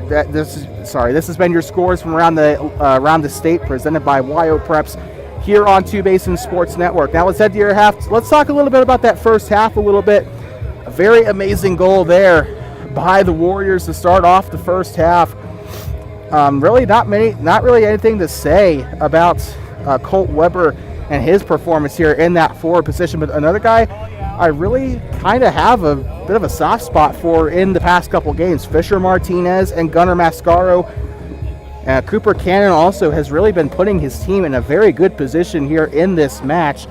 been your scores from around the state, presented by Wyo Preps here on TwoBasins Sports Network. Now let's head to your half. Let's talk a little bit about that first half a little bit. A very amazing goal there by the Warriors to start off the first half. Really not really anything to say about Colt Weber and his performance here in that forward position, but another guy I really kind of have a bit of a soft spot for in the past couple games. Fisher Martinez and Gunnar Mascaro. Cooper Cannon also has really been putting his team in a very good position here in this match.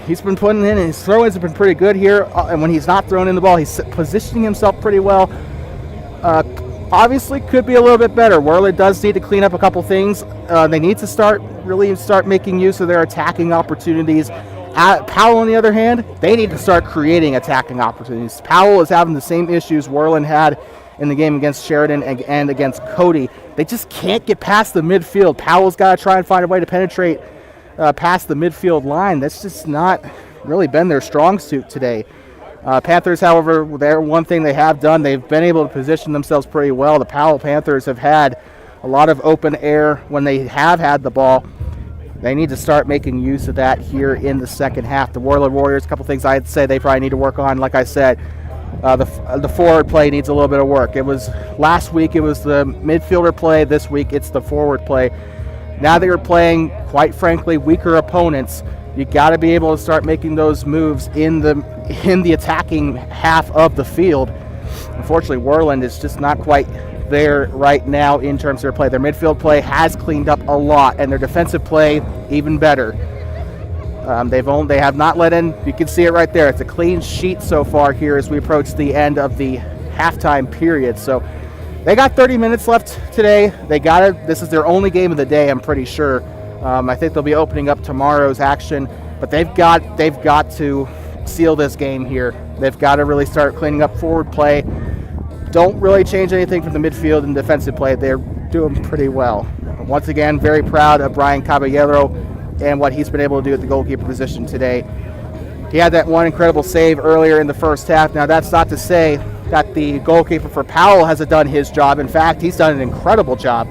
He's been putting in, and his throw-ins have been pretty good here. And when he's not throwing in the ball, he's positioning himself pretty well. Obviously, could be a little bit better. Worland does need to clean up a couple things. They need to start making use of their attacking opportunities. Powell, on the other hand, they need to start creating attacking opportunities. Powell is having the same issues Worland had in the game against Sheridan and against Cody. They just can't get past the midfield. Powell's got to try and find a way to penetrate past the midfield line. That's just not really been their strong suit today. Panthers, however, one thing they have done, they've been able to position themselves pretty well. The Powell Panthers have had a lot of open air when they have had the ball. They need to start making use of that here in the second half. The Worland Warriors, a couple things I'd say they probably need to work on. Like I said, the forward play needs a little bit of work. Last week it was the midfielder play. This week it's the forward play. Now that you're playing, quite frankly, weaker opponents, you got to be able to start making those moves in the attacking half of the field. Unfortunately, Worland is just not quite there right now in terms of their play. Their midfield play has cleaned up a lot, and their defensive play even better. They have not let in. You can see it right there. It's a clean sheet so far here as we approach the end of the halftime period. So They got 30 minutes left today. They got it. This is their only game of the day, I'm pretty sure. I think they'll be opening up tomorrow's action, but they've got to seal this game here. They've got to really start cleaning up forward play. Don't really change anything from the midfield and defensive play. They're doing pretty well. Once again, very proud of Brian Caballero and what he's been able to do at the goalkeeper position today. He had that one incredible save earlier in the first half. Now, that's not to say that the goalkeeper for Powell hasn't done his job. In fact, he's done an incredible job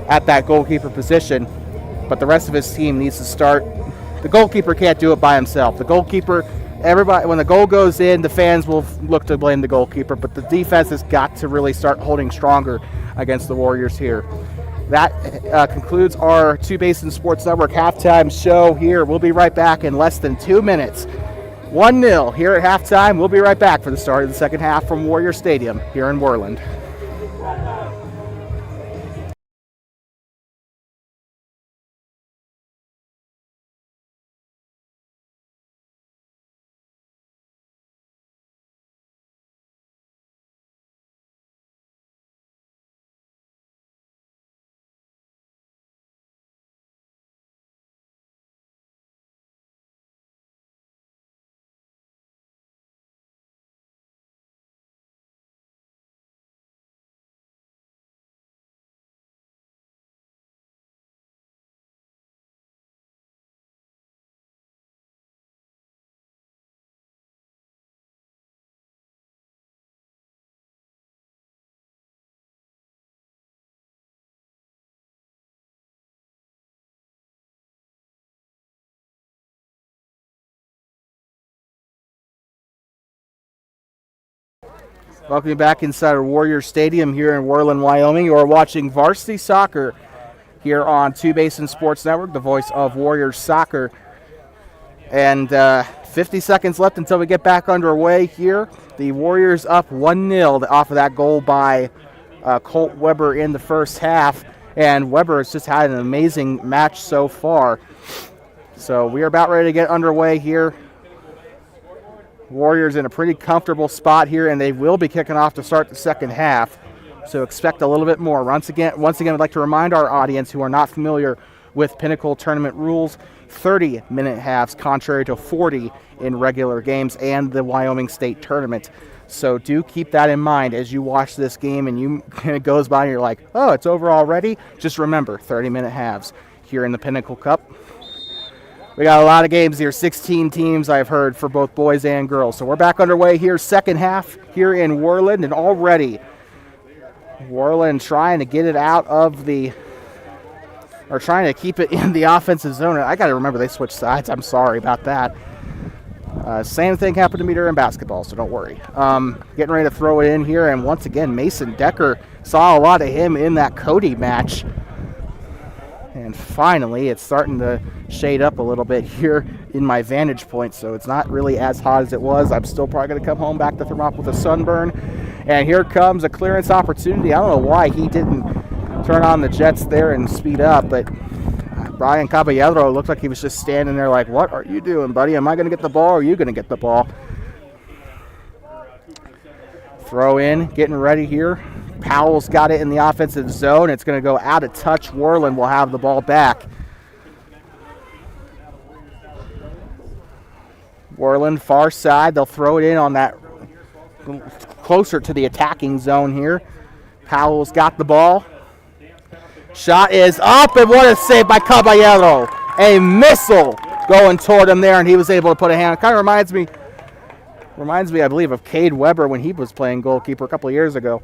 at that goalkeeper position. But the rest of his team needs to start. The goalkeeper can't do it by himself. The goalkeeper, everybody, when the goal goes in, the fans will look to blame the goalkeeper, but the defense has got to really start holding stronger against the Warriors here. That concludes our Two Basins Sports Network halftime show here. We'll be right back in less than 2 minutes. 1-0 here at halftime. We'll be right back for the start of the second half from Warrior Stadium here in Worland. Welcome you back inside of Warrior Stadium here in Worland, Wyoming. You are watching Varsity Soccer here on Two Basins Sports Network, the voice of Warriors Soccer. And 50 seconds left until we get back underway here. The Warriors up 1-0 off of that goal by Colt Weber in the first half. And Weber has just had an amazing match so far. So we are about ready to get underway here. Warriors in a pretty comfortable spot here, and they will be kicking off to start the second half. So expect a little bit more. Once again, I'd like to remind our audience who are not familiar with Pinnacle tournament rules, 30-minute halves contrary to 40 in regular games and the Wyoming State tournament. So do keep that in mind as you watch this game and it goes by and you're like, oh, it's over already. Just remember, 30-minute halves here in the Pinnacle Cup. We got a lot of games here, 16 teams I've heard for both boys and girls. So we're back underway here, second half here in Worland, and already Worland trying to get it out of or trying to keep it in the offensive zone. I got to remember they switched sides. I'm sorry about that. Same thing happened to me during basketball, so don't worry. Getting ready to throw it in here, and once again, Mason Decker, saw a lot of him in that Cody match. And finally, it's starting to shade up a little bit here in my vantage point, so it's not really as hot as it was. I'm still probably going to come home back to Thermop with a sunburn. And here comes a clearance opportunity. I don't know why he didn't turn on the jets there and speed up, but Brian Caballero looked like he was just standing there like, what are you doing, buddy? Am I going to get the ball or are you going to get the ball? Throw in, getting ready here. Powell's got it in the offensive zone. It's going to go out of touch. Worland will have the ball back. Worland, far side. They'll throw it in on that closer to the attacking zone here. Powell's got the ball. Shot is up, and what a save by Caballero. A missile going toward him there, and he was able to put a hand. It kind of reminds me, I believe, of Cade Weber when he was playing goalkeeper a couple of years ago.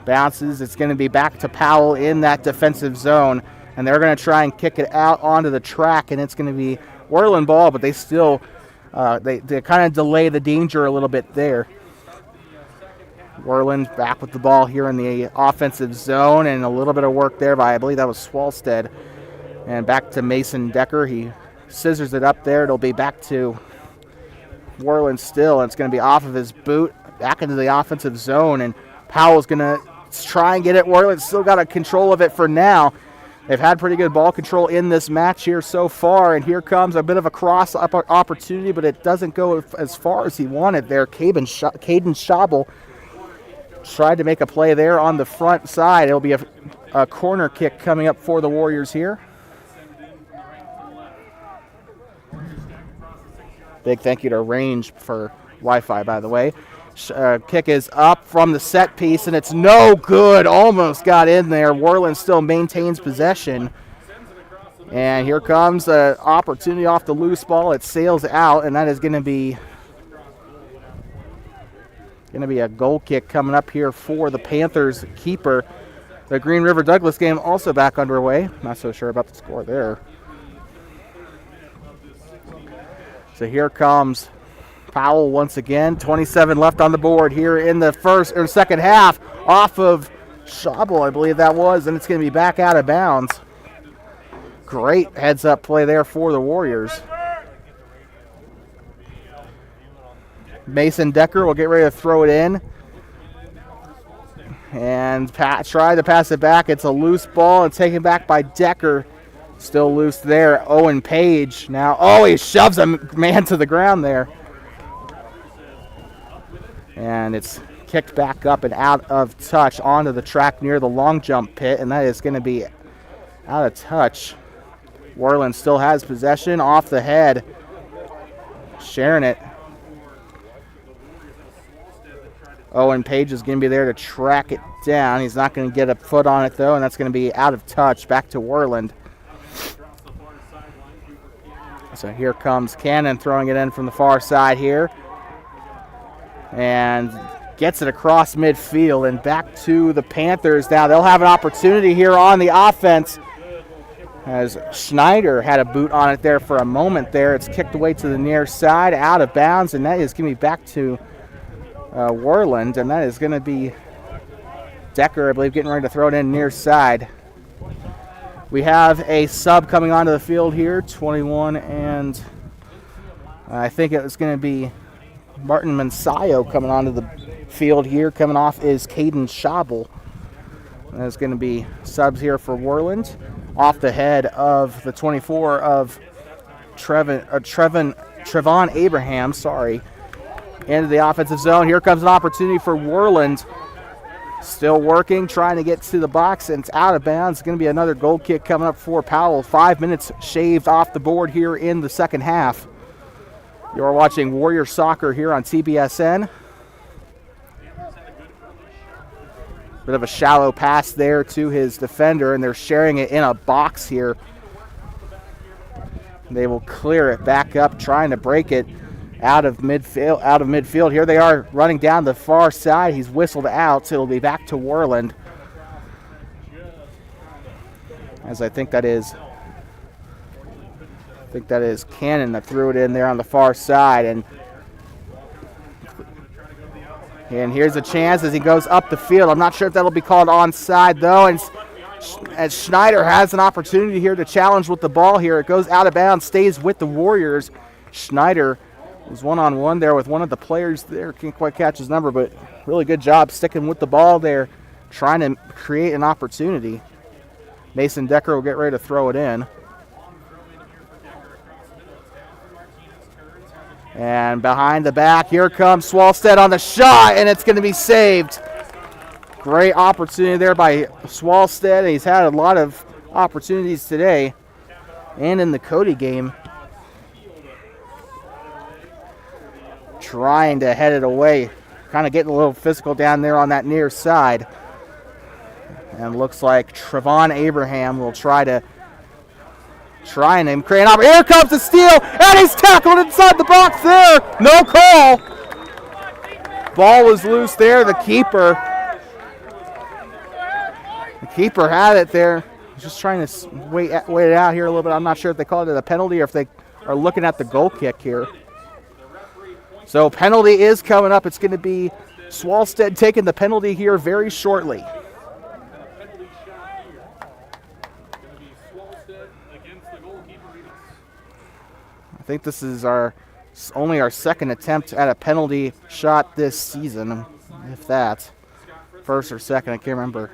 Bounces. It's going to be back to Powell in that defensive zone, and they're going to try and kick it out onto the track, and it's going to be Worland ball, but they still they kind of delay the danger a little bit there. Worland back with the ball here in the offensive zone, and a little bit of work there by, I believe that was Swalstead. And back to Mason Decker. He scissors it up there. It'll be back to Worland still, and it's going to be off of his boot, back into the offensive zone, and Powell's going to try and get it. Worland's still got a control of it for now. They've had pretty good ball control in this match here so far, and here comes a bit of a cross opportunity, but it doesn't go as far as he wanted there. Caden Schabel tried to make a play there on the front side. It'll be a corner kick coming up for the Warriors here. Big thank you to Range for Wi-Fi, by the way. Kick is up from the set piece, and it's no good. Almost got in there. Worland still maintains possession. And here comes an opportunity off the loose ball. It sails out, and that is going to be a goal kick coming up here for the Panthers keeper. The Green River Douglas game also back underway. Not so sure about the score there. So here comes Powell once again. 27 left on the board here in the second half. Off of Schabel, I believe that was, and it's going to be back out of bounds. Great heads-up play there for the Warriors. Mason Decker will get ready to throw it in. And try to pass it back. It's a loose ball and taken back by Decker. Still loose there. Owen Page now. Oh, he shoves a man to the ground there. And it's kicked back up and out of touch onto the track near the long jump pit, and that is going to be out of touch. Worland still has possession off the head. Sharing it. Owen Page is going to be there to track it down. He's not going to get a foot on it, though, and that's going to be out of touch. Back to Worland. So here comes Cannon throwing it in from the far side here. And gets it across midfield and back to the Panthers. Now they'll have an opportunity here on the offense, as Schneider had a boot on it there for a moment there. It's kicked away to the near side, out of bounds, and that is going to be back to Worland, and that is going to be Decker, I believe, getting ready to throw it in near side. We have a sub coming onto the field here, 21, and I think it was going to be Martin Mansayo coming onto the field here. Coming off is Caden Schabel. There's going to be subs here for Worland. Off the head of the 24 of Trevon Abraham, into the offensive zone. Here comes an opportunity for Worland. Still working, trying to get to the box, and it's out of bounds. It's going to be another goal kick coming up for Powell. 5 minutes shaved off the board here in the second half. You're watching Warrior Soccer here on TBSN. Bit of a shallow pass there to his defender, and they're sharing it in a box here. They will clear it back up, trying to break it out of midfield. Here they are running down the far side. He's whistled out, so it'll be back to Worland. As I think that is Cannon that threw it in there on the far side. And here's a chance as he goes up the field. I'm not sure if that'll be called onside, though. And as Schneider has an opportunity here to challenge with the ball here. It goes out of bounds, stays with the Warriors. Schneider was one-on-one there with one of the players there. Can't quite catch his number, but really good job sticking with the ball there, trying to create an opportunity. Mason Decker will get ready to throw it in. And behind the back, here comes Swalstead on the shot, and it's going to be saved. Great opportunity there by Swalstead. He's had a lot of opportunities today and in the Cody game. Trying to head it away. Kind of getting a little physical down there on that near side. And looks like Trevon Abraham will try and create an opportunity. Here comes the steal, and he's tackled inside the box there. No call. Ball was loose there. The keeper had it there. Just trying to wait it out here a little bit. I'm not sure if they called it a penalty or if they are looking at the goal kick here. So penalty is coming up. It's going to be Swalstead taking the penalty here very shortly. I think this is only our second attempt at a penalty shot this season, if that. First or second, I can't remember.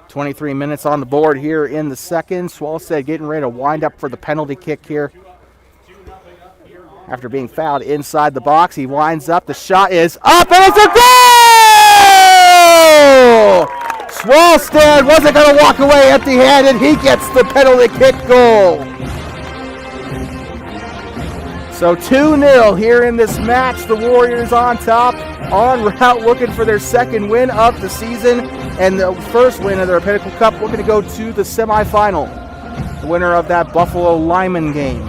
23 minutes on the board here in the second. Swalstead getting ready to wind up for the penalty kick here. After being fouled inside the box, he winds up. The shot is up, and it's a goal! Swalstad wasn't going to walk away empty-handed. He gets the penalty kick goal. So 2-0 here in this match. The Warriors on top, en route, looking for their second win of the season and the first win of their Pinnacle Cup, looking to go to the semifinal. The winner of that Buffalo Lyman game.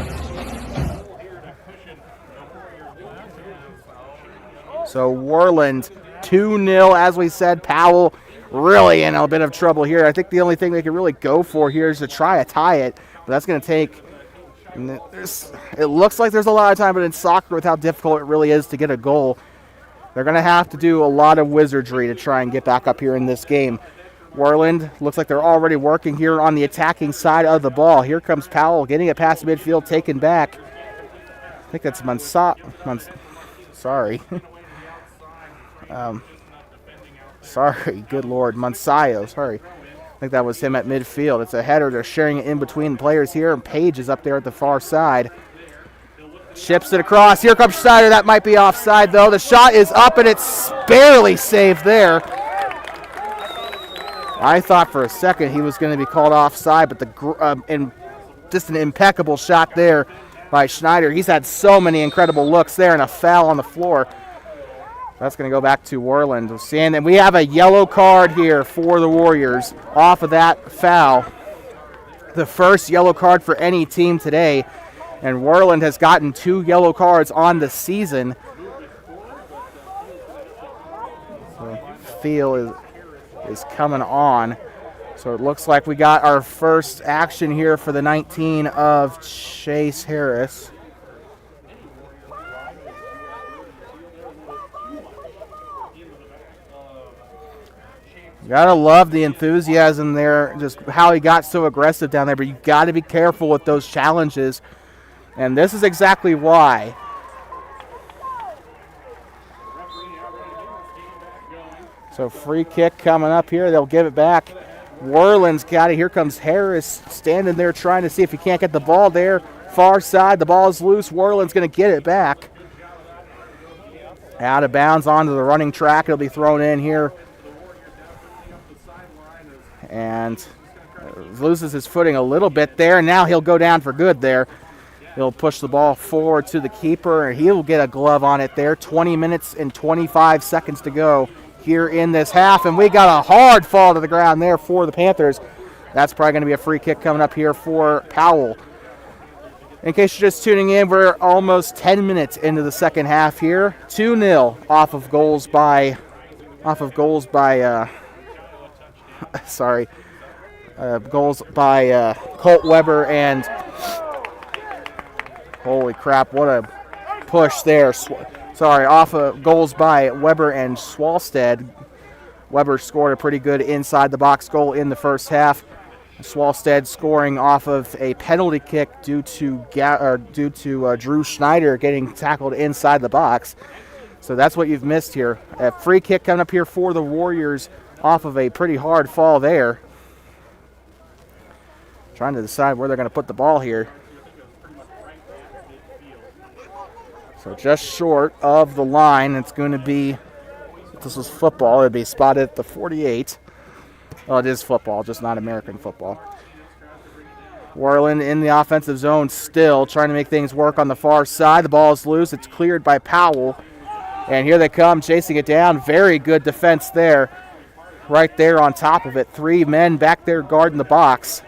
So Worland 2-0, as we said. Powell really in a bit of trouble here. I think the only thing they can really go for here is to try to tie it, but that's going to take. It looks like there's a lot of time, but in soccer, with how difficult it really is to get a goal, they're going to have to do a lot of wizardry to try and get back up here in this game. Worland looks like they're already working here on the attacking side of the ball. Here comes Powell getting it past midfield, taken back. I think that's sorry. Sorry, good Lord, Monsayo, sorry. I think that was him at midfield. It's a header. They're sharing it in between the players here, and Page is up there at the far side. Chips it across. Here comes Schneider. That might be offside, though. The shot is up, and it's barely saved there. I thought for a second he was going to be called offside, but just an impeccable shot there by Schneider. He's had so many incredible looks there, and a foul on the floor. That's going to go back to Worland. And we have a yellow card here for the Warriors off of that foul. The first yellow card for any team today. And Worland has gotten 2 yellow cards on the season. So feel is coming on. So it looks like we got our first action here for the 19 of Chase Harris. You gotta love the enthusiasm there, just how he got so aggressive down there, but you gotta be careful with those challenges, and this is exactly why. So free kick coming up here, they'll give it back. Worland's got it. Here comes Harris standing there trying to see if he can't get the ball there. Far side, the ball is loose. Worland's gonna get it back. Out of bounds onto the running track. It'll be thrown in here. And loses his footing a little bit there. And now he'll go down for good there. He'll push the ball forward to the keeper, and he'll get a glove on it there. 20 minutes and 25 seconds to go here in this half. And we got a hard fall to the ground there for the Panthers. That's probably going to be a free kick coming up here for Powell. In case you're just tuning in, we're almost 10 minutes into the second half here. 2-0 off of goals by Colt Weber, and holy crap, what a push there. Off of goals by Weber and Swalstad. Weber scored a pretty good inside the box goal in the first half. Swalstad scoring off of a penalty kick due to Drew Schneider getting tackled inside the box. So that's what you've missed here. A free kick coming up here for the Warriors off of a pretty hard fall there. Trying to decide where they're going to put the ball here. So just short of the line. It's going to be, if this was football, it would be spotted at the 48. Well, it is football, just not American football. Worland in the offensive zone still, trying to make things work on the far side. The ball is loose. It's cleared by Powell. And here they come, chasing it down. Very good defense there. Right there on top of it. 3 men back there guarding the box.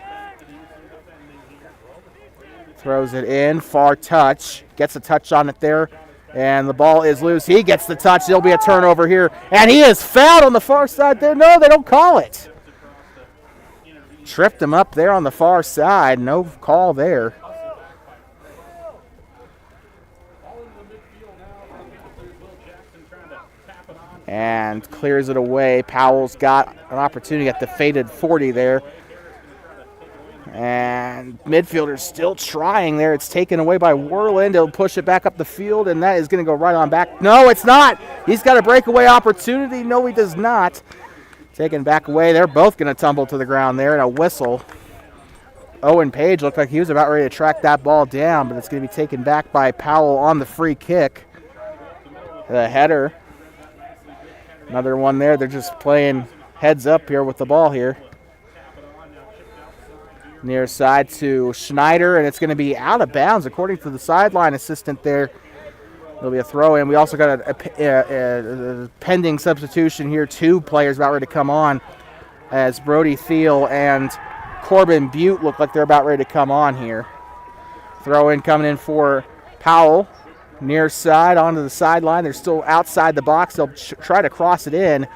Throws it in, far touch. Gets a touch on it there. And the ball is loose. He gets the touch. There'll be a turnover here. And he is fouled on the far side there. No, they don't call it. Tripped him up there on the far side. No call there. And clears it away. Powell's got an opportunity at the faded 40 there. And midfielder's still trying there. It's taken away by Worland. He'll push it back up the field, and that is going to go right on back. No, it's not. He's got a breakaway opportunity. No, he does not. Taken back away. They're both going to tumble to the ground there, and a whistle. Owen Page looked like he was about ready to track that ball down, but it's going to be taken back by Powell on the free kick. The header. Another one there. They're just playing heads up here with the ball here. Near side to Schneider, and it's going to be out of bounds according to the sideline assistant there. It'll be a throw in. We also got a pending substitution here. 2 players about ready to come on as Brody Thiel and Corbin Butte look like they're about ready to come on here. Throw in coming in for Powell. Near side onto the sideline. They're still outside the box. They'll try to cross it in.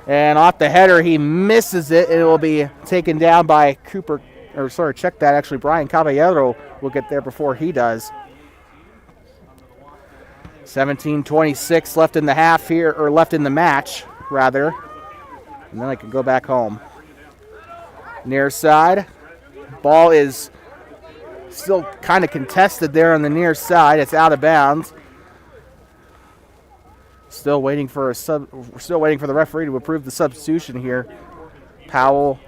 And off the header, he misses it. It will be taken down by check that. Actually, Brian Caballero will get there before he does. 17:26 left in the half here, or left in the match, rather. And then I can go back home. Near side. Ball is still kind of contested there on the near side. It's out of bounds. Still waiting for the referee to approve the substitution here. Powell,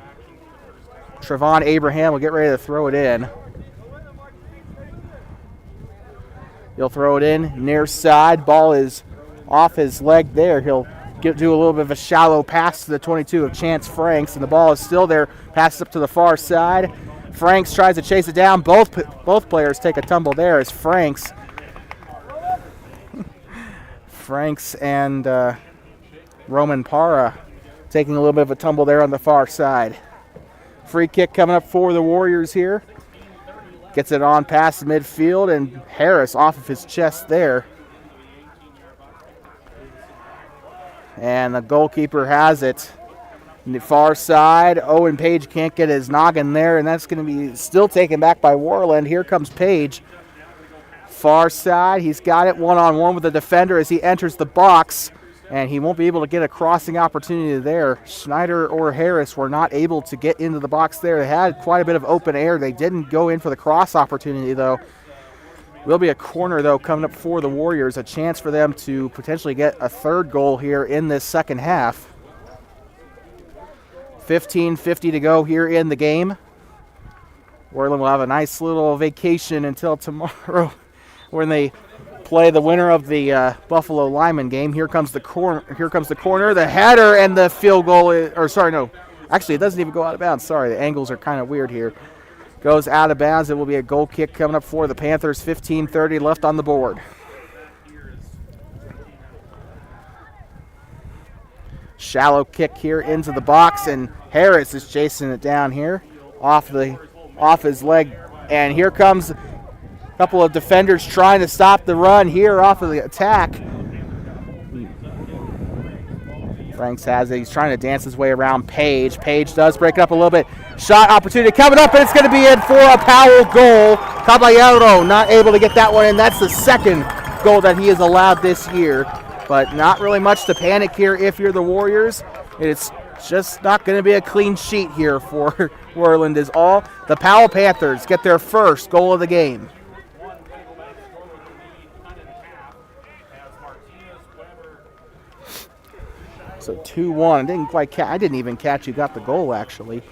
Trevon Abraham will get ready to throw it in. He'll throw it in near side. Ball is off his leg there. He'll do a little bit of a shallow pass to the 22 of Chance Franks, and the ball is still there. Passes up to the far side. Franks tries to chase it down. Both players take a tumble there as Franks and Roman Parra taking a little bit of a tumble there on the far side. Free kick coming up for the Warriors here. Gets it on past midfield, and Harris off of his chest there. And the goalkeeper has it. On the far side, Owen Page can't get his noggin there, and that's going to be still taken back by Worland. Here comes Page. Far side, he's got it one-on-one with the defender as he enters the box, and he won't be able to get a crossing opportunity there. Schneider or Harris were not able to get into the box there. They had quite a bit of open air. They didn't go in for the cross opportunity, though. Will be a corner, though, coming up for the Warriors, a chance for them to potentially get a 3rd goal here in this second half. 15:50 to go here in the game. Worland will have a nice little vacation until tomorrow when they play the winner of the Buffalo Lyman game. Here comes the corner, the header, and the field goal. Actually, it doesn't even go out of bounds. Sorry, the angles are kind of weird here. Goes out of bounds. It will be a goal kick coming up for the Panthers. 15:30 left on the board. Shallow kick here into the box, and Harris is chasing it down here off his leg. And here comes a couple of defenders trying to stop the run here off of the attack. Franks has it. He's trying to dance his way around Page. Page does break it up a little bit. Shot opportunity coming up, and it's going to be in for a Powell goal. Caballero not able to get that one in. That's the 2nd goal that he has allowed this year. But not really much to panic here if you're the Warriors. It's just not going to be a clean sheet here for Worland is all. The Powell Panthers get their 1st goal of the game. So 2-1. I didn't even catch who got the goal, actually.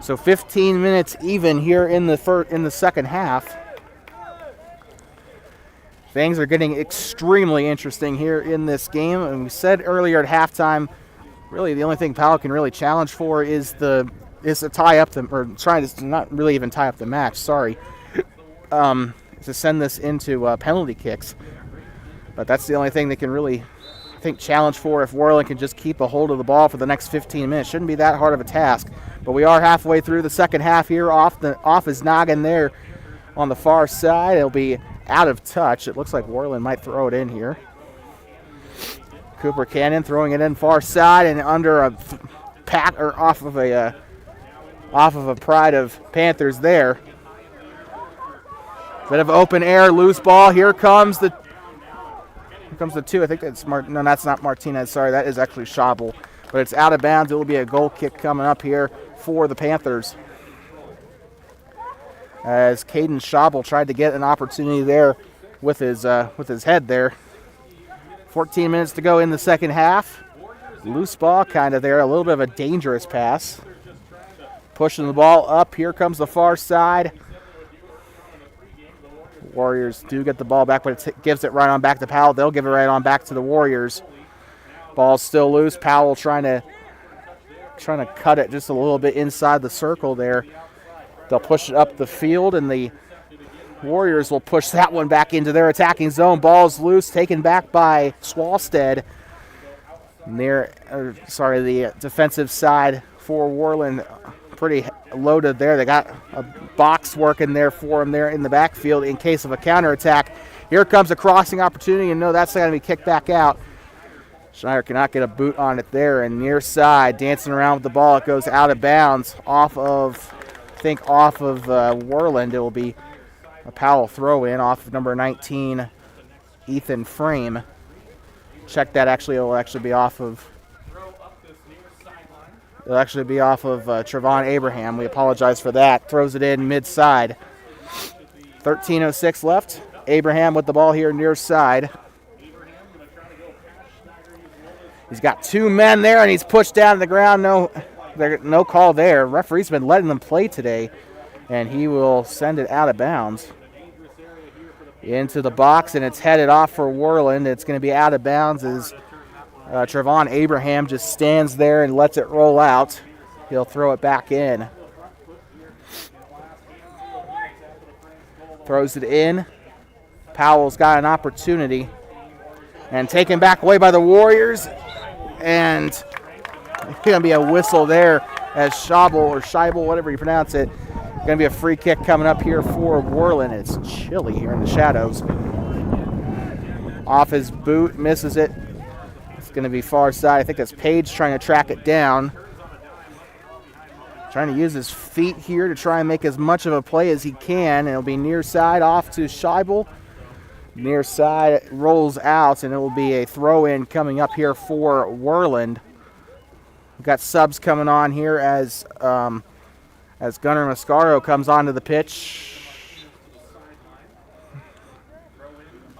So 15 minutes even here in the second half. Things are getting extremely interesting here in this game. And we said earlier at halftime, really the only thing Powell can really challenge for is to tie up not really even tie up the match. Sorry, to send this into penalty kicks. But that's the only thing they can really, I think, challenge for if Worland can just keep a hold of the ball for the next 15 minutes. Shouldn't be that hard of a task. But we are halfway through the second half here. Off his noggin there on the far side. It'll be out of touch. It looks like Worland might throw it in here. Cooper Cannon throwing it in far side and under a off of a pride of Panthers there. Bit of open air, loose ball. Here comes the 2. I think that's no, that's not Martinez. Sorry, that is actually Schabel. But it's out of bounds. It will be a goal kick coming up here for the Panthers. As Caden Schabel tried to get an opportunity there with his head there. 14 minutes to go in the second half. Loose ball kind of there. A little bit of a dangerous pass. Pushing the ball up. Here comes the far side. Warriors do get the ball back, but it gives it right on back to Powell. They'll give it right on back to the Warriors. Ball's still loose. Powell trying to trying to cut it just a little bit inside the circle there. They'll push it up the field, and the Warriors will push that one back into their attacking zone. Ball's loose, taken back by Swalstead. The defensive side for Worland pretty loaded there. They got a box working there for him there in the backfield in case of a counterattack. Here comes a crossing opportunity, and no, that's going to be kicked back out. Schneider cannot get a boot on it there, and near side, dancing around with the ball. It goes out of bounds off of Worland. It will be a Powell throw-in off of number 19, Ethan Frame. Check that, it'll actually be off of Trevon Abraham. We apologize for that. Throws it in mid-side. 13:06 left. Abraham with the ball here near side. He's got two men there, and he's pushed down to the ground. No call there. Referee's been letting them play today, and he will send it out of bounds into the box, and it's headed off for Worland. It's going to be out of bounds as Trevon Abraham just stands there and lets it roll out. He'll throw it back in. Throws it in. Powell's got an opportunity. And taken back away by the Warriors. And it's going to be a whistle there as Scheibel, whatever you pronounce it. Going to be a free kick coming up here for Worland. It's chilly here in the shadows. Off his boot, misses it. It's going to be far side. I think that's Page trying to track it down. Trying to use his feet here to try and make as much of a play as he can. And it'll be near side off to Scheibel. Near side rolls out, and it will be a throw-in coming up here for Worland. We've got subs coming on here as Gunnar Mascaro comes onto the pitch.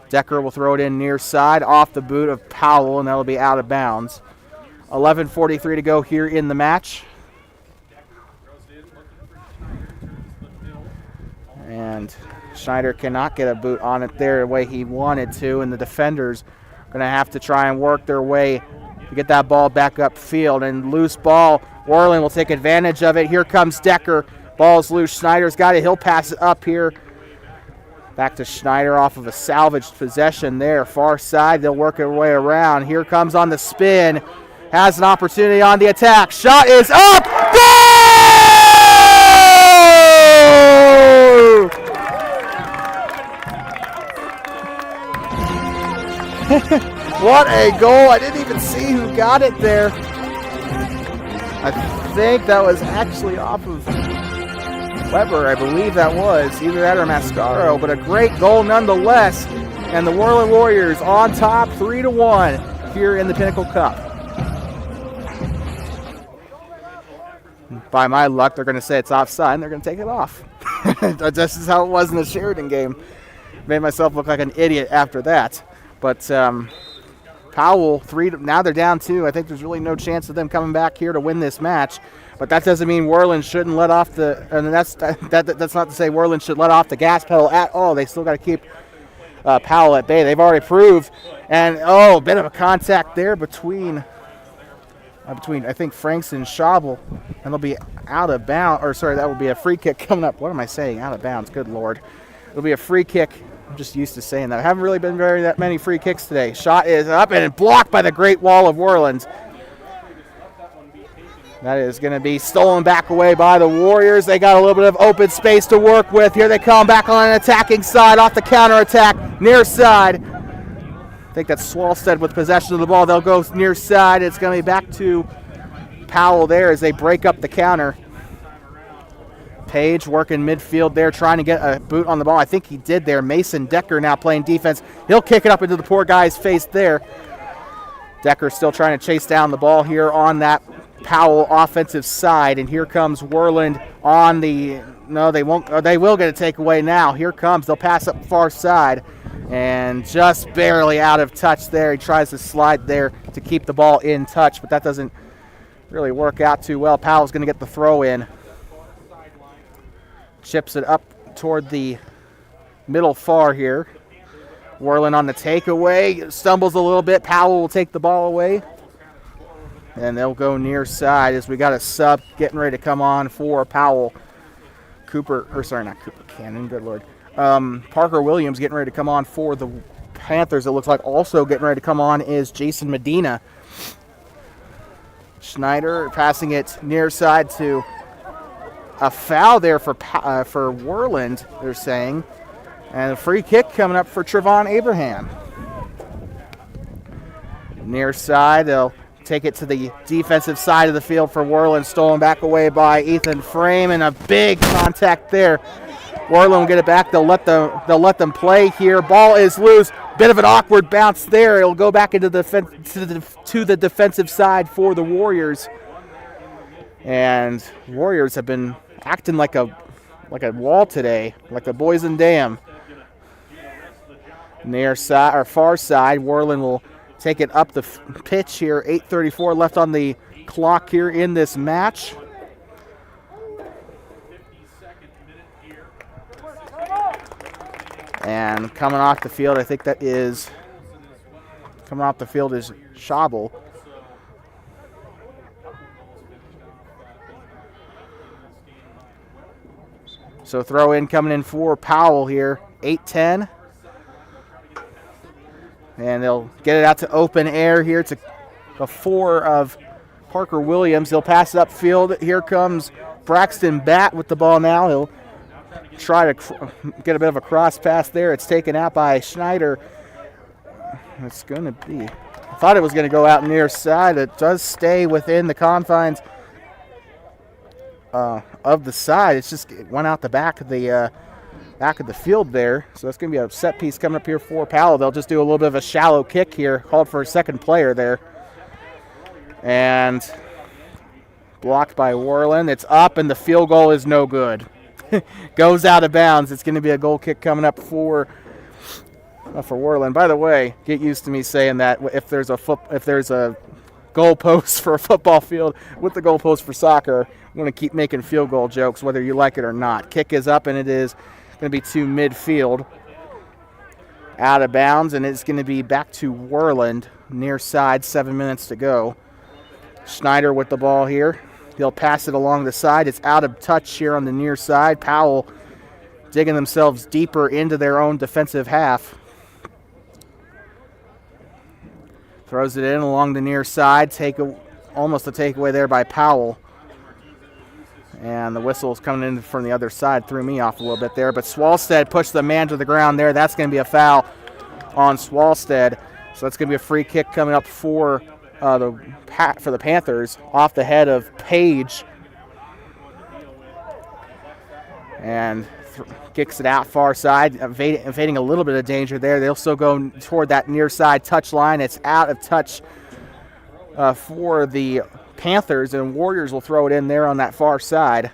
Decker will throw it in near side off the boot of Powell, and that'll be out of bounds. 11:43 to go here in the match. And Schneider cannot get a boot on it there the way he wanted to, and the defenders are going to have to try and work their way to get that ball back upfield. And loose ball, Worland will take advantage of it. Here comes Decker. Ball's loose. Schneider's got it. He'll pass it up here. Back to Schneider off of a salvaged possession there. Far side, they'll work their way around. Here comes on the spin. Has an opportunity on the attack. Shot is up. Goal! What a goal. I didn't even see who got it there. I think that was actually off of Weber. I believe that was. Either that or Mascaro. But a great goal nonetheless. And the Worland Warriors on top 3-1 here in the Pinnacle Cup. By my luck, they're going to say it's offside, and they're going to take it off. This is how it was in the Sheridan game. Made myself look like an idiot after that. But Powell, now they're down 2. I think there's really no chance of them coming back here to win this match. But that doesn't mean Worland shouldn't let off that's not to say Worland should let off the gas pedal at all. They still got to keep Powell at bay. They've already proved. And, a bit of a contact there between I think Franks and Scheibel. And they'll be out of bounds. That will be a free kick coming up. What am I saying? Out of bounds. Good Lord. It'll be a free kick. I'm just used to saying that. I haven't really been that many free kicks today. Shot is up and blocked by the Great Wall of Worland. That is going to be stolen back away by the Warriors. They got a little bit of open space to work with. Here they come back on an attacking side off the counterattack. Near side. I think that's Swalstead with possession of the ball. They'll go near side. It's going to be back to Powell there as they break up the counter. Page working midfield there, trying to get a boot on the ball. I think he did there. Mason Decker now playing defense. He'll kick it up into the poor guy's face there. Decker still trying to chase down the ball here on that Powell offensive side. And here comes Worland on the... No, they won't. They will get a takeaway now. Here comes. They'll pass up far side. And just barely out of touch there. He tries to slide there to keep the ball in touch, but that doesn't really work out too well. Powell's going to get the throw in. Chips it up toward the middle far here. Worland on the takeaway. Stumbles a little bit. Powell will take the ball away. And they'll go near side as we got a sub getting ready to come on for Powell. Cannon, good Lord. Parker Williams getting ready to come on for the Panthers. It looks like also getting ready to come on is Jason Medina. Schneider passing it near side to a foul there for Worland, they're saying. And a free kick coming up for Trevon Abraham. Near side, they'll take it to the defensive side of the field for Worland. Stolen back away by Ethan Frame, and a big contact there. Worland will get it back. They'll let them play here. Ball is loose. Bit of an awkward bounce there. It'll go back into to the defensive side for the Warriors. And Warriors have been acting like a wall today, like a Boysen Dam. Near side or far side, Worland will take it up the pitch here. 8:34 left on the clock here in this match. And coming off the field, I think that is Schabel. So throw in coming in for Powell here. 8-10. And they'll get it out to open air here to the 4 of Parker Williams. He'll pass it upfield. Here comes Braxton Batt with the ball now. He'll try to get a bit of a cross pass there. It's taken out by Schneider. It's going to be. I thought it was going to go out near side. It does stay within the confines of the side. It went out the back of the field there. So that's going to be a set piece coming up here for Powell. They'll just do a little bit of a shallow kick here. Called for a second player there. And blocked by Worland. It's up, and the field goal is no good. Goes out of bounds. It's going to be a goal kick coming up for Worland. By the way, get used to me saying that if there's a goalpost for a football field with the goalpost for soccer, I'm going to keep making field goal jokes whether you like it or not. Kick is up, and it is going to be to midfield. Out of bounds, and it's going to be back to Worland near side. 7 minutes to go. Schneider with the ball here. They'll pass it along the side. It's out of touch here on the near side. Powell digging themselves deeper into their own defensive half. Throws it in along the near side. Almost a takeaway there by Powell. And the whistle's coming in from the other side. Threw me off a little bit there. But Swalstead pushed the man to the ground there. That's going to be a foul on Swalstead. So that's going to be a free kick coming up for the Panthers off the head of Page. And kicks it out far side, evading a little bit of danger there. They'll still go toward that near side touch line. It's out of touch for the Panthers, and Warriors will throw it in there on that far side.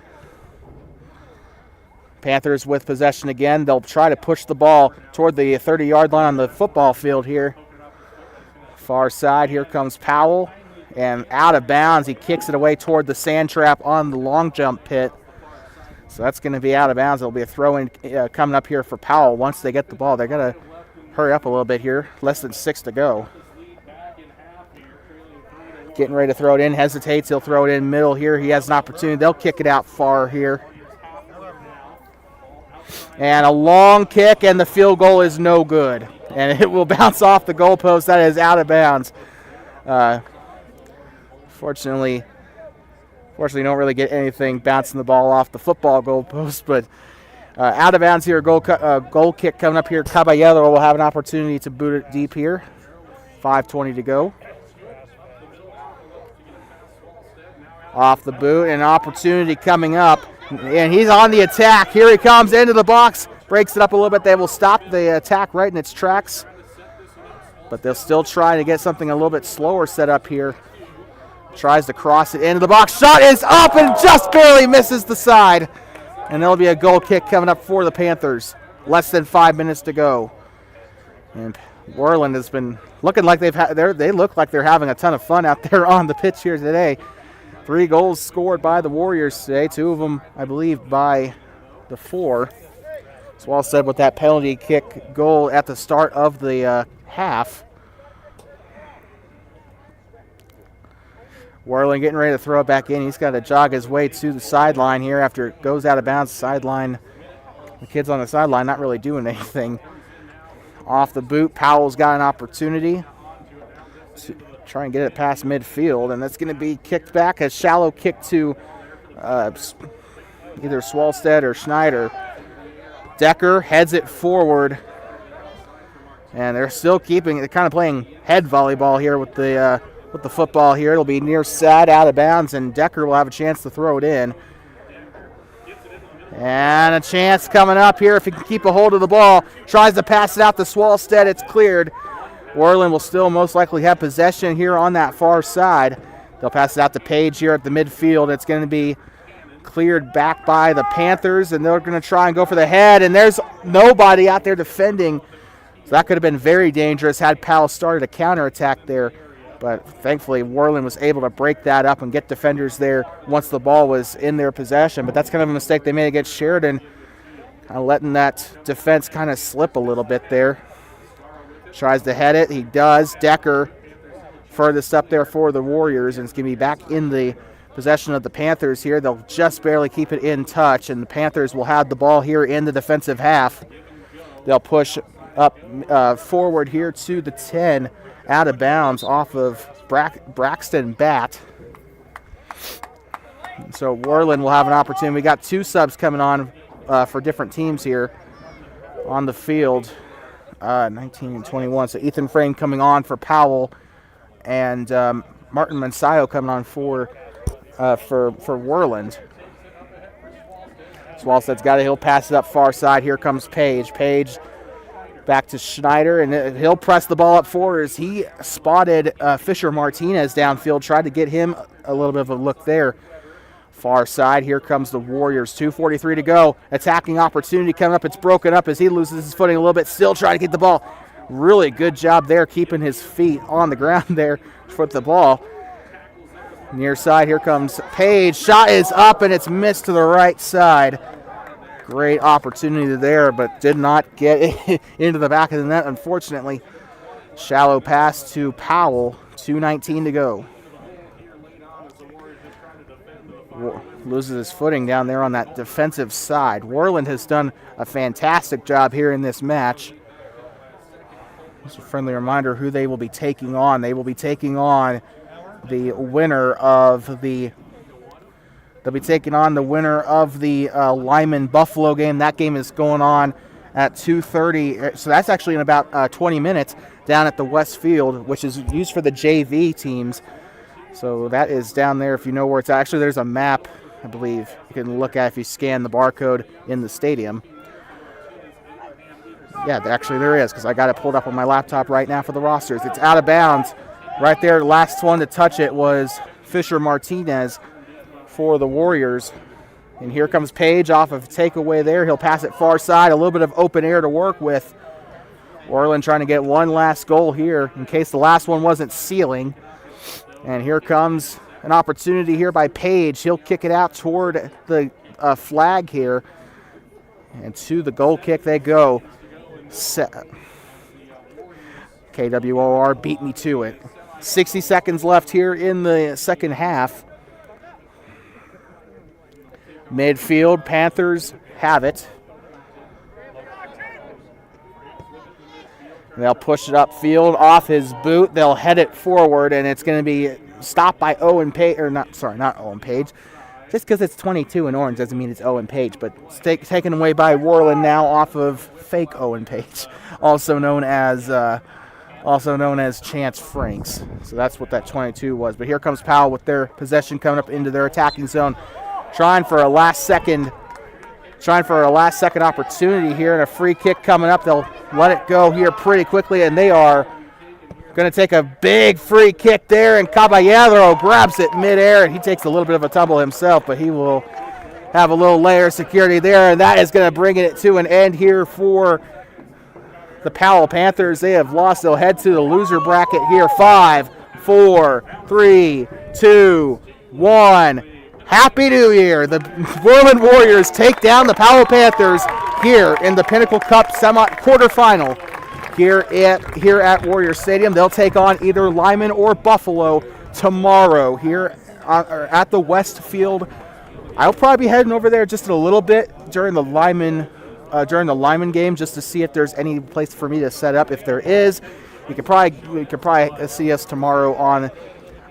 Panthers with possession again. They'll try to push the ball toward the 30-yard line on the football field here. Far side, here comes Powell, and out of bounds. He kicks it away toward the sand trap on the long jump pit. So that's going to be out of bounds. There'll be a throw-in coming up here for Powell. Once they get the ball, they're going to hurry up a little bit here. Less than 6 to go. Getting ready to throw it in. Hesitates. He'll throw it in middle here. He has an opportunity. They'll kick it out far here. And a long kick, and the field goal is no good. And it will bounce off the goalpost. That is out of bounds. Fortunately, you don't really get anything bouncing the ball off the football goalpost. But out of bounds here, goal kick coming up here. Caballero will have an opportunity to boot it deep here. 5:20 to go. Off the boot, and an opportunity coming up. And he's on the attack. Here he comes into the box. Breaks it up a little bit. They will stop the attack right in its tracks. But they'll still try to get something a little bit slower set up here. Tries to cross it into the box. Shot is up and just barely misses the side. And there'll be a goal kick coming up for the Panthers. Less than 5 minutes to go. And Worland has been looking like they look like they're having a ton of fun out there on the pitch here today. 3 goals scored by the Warriors today. 2 of them, I believe, by the 4. Swalstead with that penalty kick goal at the start of the half. Worland getting ready to throw it back in. He's got to jog his way to the sideline here after it goes out of bounds. Sideline, the kids on the sideline not really doing anything. Off the boot, Powell's got an opportunity to try and get it past midfield, and that's going to be kicked back. A shallow kick to either Swalstead or Schneider. Decker heads it forward, and they're still they're kind of playing head volleyball here with the football here. It'll be near side, out of bounds, and Decker will have a chance to throw it in. And a chance coming up here if he can keep a hold of the ball. Tries to pass it out to Swalstead. It's cleared. Worland will still most likely have possession here on that far side. They'll pass it out to Page here at the midfield. It's going to be cleared back by the Panthers, and they're going to try and go for the head, and there's nobody out there defending. So that could have been very dangerous had Powell started a counterattack there. But thankfully, Worland was able to break that up and get defenders there once the ball was in their possession. But that's kind of a mistake they made against Sheridan, kind of letting that defense kind of slip a little bit there. Tries to head it. He does. Decker furthest up there for the Warriors, and it's going to be back in the possession of the Panthers here. They'll just barely keep it in touch, and the Panthers will have the ball here in the defensive half. They'll push up forward here to the 10. Out of bounds off of Braxton Batt. So Worland will have an opportunity. We got two subs coming on for different teams here on the field, 19 and 21. So Ethan Frame coming on for Powell, and Martin Mansayo coming on for Worland. Swalstead's got it. He'll pass it up far side. Here comes Page. Page back to Schneider, and he'll press the ball up forward as he spotted Fisher Martinez downfield, tried to get him a little bit of a look there. Far side, here comes the Warriors, 2:43 to go. Attacking opportunity coming up. It's broken up as he loses his footing a little bit, still trying to get the ball. Really good job there, keeping his feet on the ground there for the ball. Near side, here comes Page. Shot is up, and it's missed to the right side. Great opportunity there, but did not get into the back of the net, unfortunately. Shallow pass to Powell, 2:19 to go. Loses his footing down there on that defensive side. Worland has done a fantastic job here in this match. Just a friendly reminder who they will be taking on. They will be taking on the winner of the Lyman Buffalo game. That game is going on at 2:30. So that's actually in about 20 minutes down at the West Field, which is used for the JV teams. So that is down there if you know where it's at. Actually, there's a map, I believe, you can look at if you scan the barcode in the stadium. Yeah, actually there is, because I got it pulled up on my laptop right now for the rosters. It's out of bounds. Right there, the last one to touch it was Fisher Martinez for the Warriors. And here comes Page off of takeaway there. He'll pass it far side, a little bit of open air to work with. Worland trying to get one last goal here in case the last one wasn't sealing. And here comes an opportunity here by Page. He'll kick it out toward the flag here. And to the goal kick they go. KWOR beat me to it. 60 seconds left here in the second half. Midfield, Panthers have it. They'll push it upfield off his boot. They'll head it forward, and it's going to be stopped by Owen Page. Or not Owen Page. Just because it's 22 in orange doesn't mean it's Owen Page, but it's taken away by Worland now off of fake Owen Page, also known as Chance Franks. So that's what that 22 was. But here comes Powell with their possession coming up into their attacking zone, trying for a last second opportunity here, and a free kick coming up. They'll let it go here pretty quickly, and they are going to take a big free kick there, and Caballero grabs it midair, and he takes a little bit of a tumble himself, but he will have a little layer of security there, and that is going to bring it to an end here for the Powell Panthers. They have lost. They'll head to the loser bracket here. 5, 4, 3, 2, 1. Happy New Year. The Worland Warriors take down the Powell Panthers here in the Pinnacle Cup quarterfinal here at Warrior Stadium. They'll take on either Lyman or Buffalo tomorrow here at the West Field. I'll probably be heading over there just a little bit during the Lyman game, just to see if there's any place for me to set up. If there is, we could probably see us tomorrow on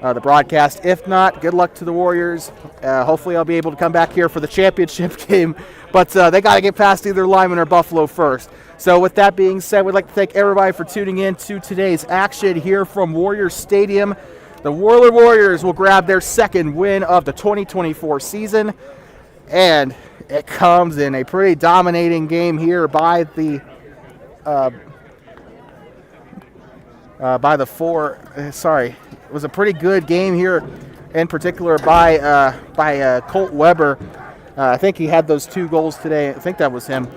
the broadcast. If not, good luck to the Warriors. Hopefully I'll be able to come back here for the championship game, but they got to get past either Lyman or Buffalo first. So with that being said, we'd like to thank everybody for tuning in to today's action here from Warrior Stadium. The Worland Warriors will grab their second win of the 2024 season, and it comes in a pretty dominating game here by the it was a pretty good game here, in particular by Colt Weber. I think he had those 2 goals today. I think that was him.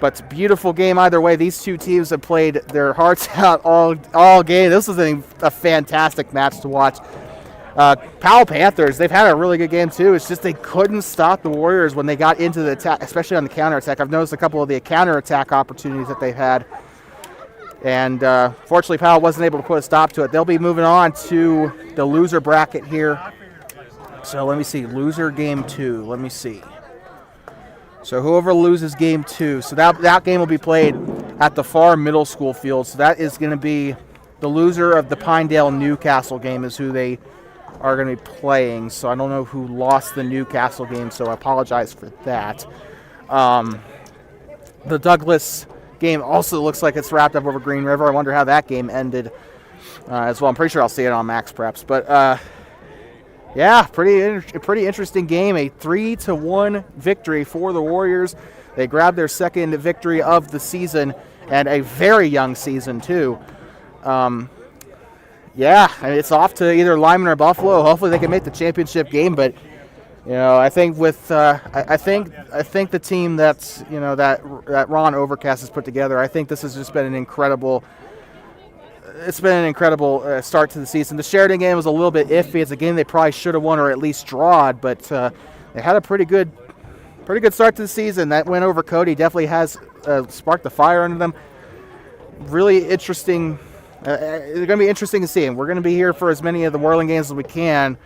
But beautiful game either way. These two teams have played their hearts out all game. This was a fantastic match to watch. Powell Panthers, they've had a really good game too. It's just they couldn't stop the Warriors when they got into the attack, especially on the counterattack. I've noticed a couple of the counterattack opportunities that they've had. And fortunately, Powell wasn't able to put a stop to it. They'll be moving on to the loser bracket here. So let me see. Loser game 2. Let me see. So whoever loses game 2, so that game will be played at the Far Middle School field. So that is going to be the loser of the Pinedale Newcastle game is who they are going to be playing. So I don't know who lost the Newcastle game, so I apologize for that. The Douglas game also looks like it's wrapped up over Green River. I wonder how that game ended as well. I'm pretty sure I'll see it on Max Preps. But yeah, pretty interesting game. A 3-1 victory for the Warriors. They grabbed their second victory of the season, and a very young season too. Yeah, it's off to either Lyman or Buffalo. Hopefully they can make the championship game. But I think with I think the team that's that Ron Overcast has put together, I think this has just been an incredible. It's been an incredible start to the season. The Sheridan game was a little bit iffy. It's a game they probably should have won or at least drawed, but they had a pretty good start to the season. That win over Cody definitely has sparked the fire under them. Really interesting. It's going to be interesting to see. And we're going to be here for as many of the Worland games as we can,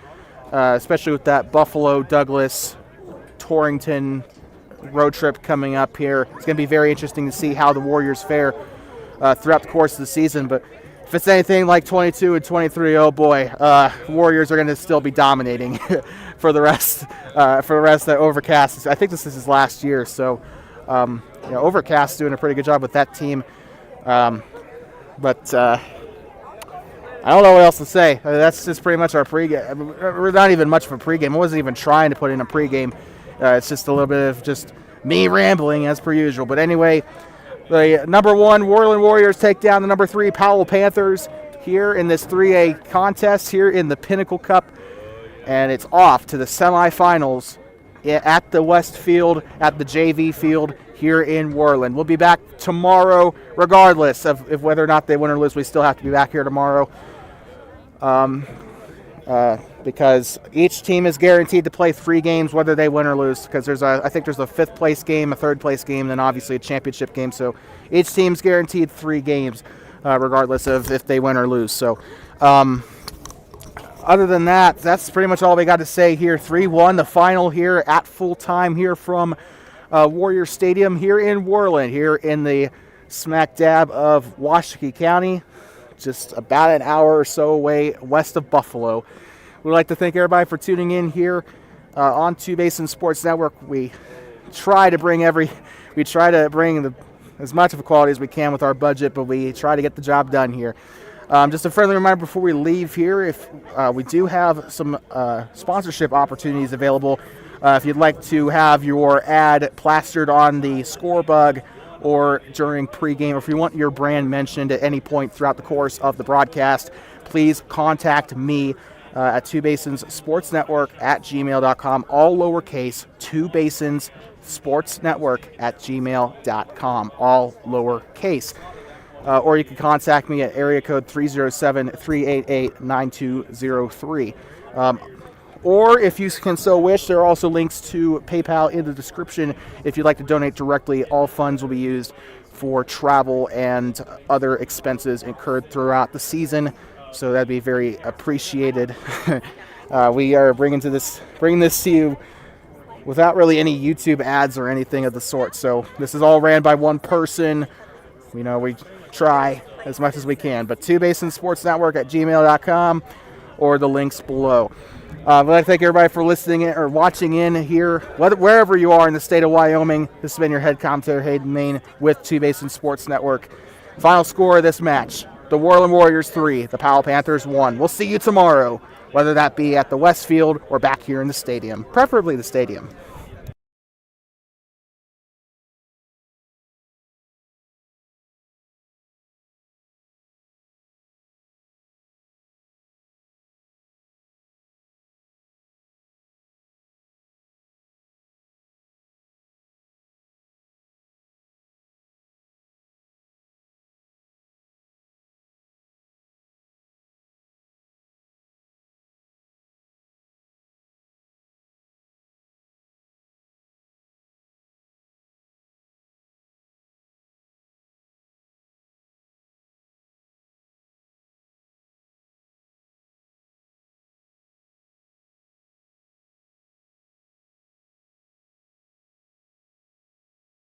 especially with that Buffalo, Douglas, Torrington road trip coming up here. It's going to be very interesting to see how the Warriors fare throughout the course of the season. But if it's anything like 22 and 23, oh boy, Warriors are going to still be dominating for the rest of the Overcast. I think this is his last year, so Overcast is doing a pretty good job with that team. But I don't know what else to say. That's just pretty much our pregame. We're not even much of a pregame. I wasn't even trying to put in a pregame. It's just a little bit of just me rambling as per usual. But anyway, the number 1 Worland Warriors take down the number 3 Powell Panthers here in this 3A contest here in the Pinnacle Cup. And it's off to the semifinals at the West Field, at the JV field here in Worland. We'll be back tomorrow regardless of if whether or not they win or lose. We still have to be back here tomorrow because each team is guaranteed to play 3 games whether they win or lose, because I think there's a 5th place game, a 3rd place game, then obviously a championship game. So each team's guaranteed 3 games regardless of if they win or lose. So other than that, that's pretty much all we got to say here. 3-1 the final here at full time here from Warrior Stadium here in Worland, here in the smack dab of Washakie County, just about an hour or so away west of Buffalo. We'd like to thank everybody for tuning in here on Two Basins Sports Network. We try to bring as much of a quality as we can with our budget, but we try to get the job done here. Just a friendly reminder before we leave here, if we do have some sponsorship opportunities available. If you'd like to have your ad plastered on the scorebug or during pregame, or if you want your brand mentioned at any point throughout the course of the broadcast, please contact me at TwoBasinsSportsNetwork@gmail.com, all lowercase, TwoBasinsSportsNetwork@gmail.com, all lowercase. Or you can contact me at area code 307-388-9203. Or if you can so wish, there are also links to PayPal in the description. If you'd like to donate directly, all funds will be used for travel and other expenses incurred throughout the season So that'd be very appreciated. We are bringing this to you without really any YouTube ads or anything of the sort. So this is all ran by one person. We try as much as we can. But TwoBasinsSportsNetwork@gmail.com or the links below. I'd like to thank everybody for listening in or watching in here, wherever you are in the state of Wyoming. This has been your head commentator, Hayden Main, with Two Basin Sports Network. Final score of this match: the Worland Warriors 3, the Powell Panthers 1. We'll see you tomorrow, whether that be at the Westfield or back here in the stadium, preferably the stadium.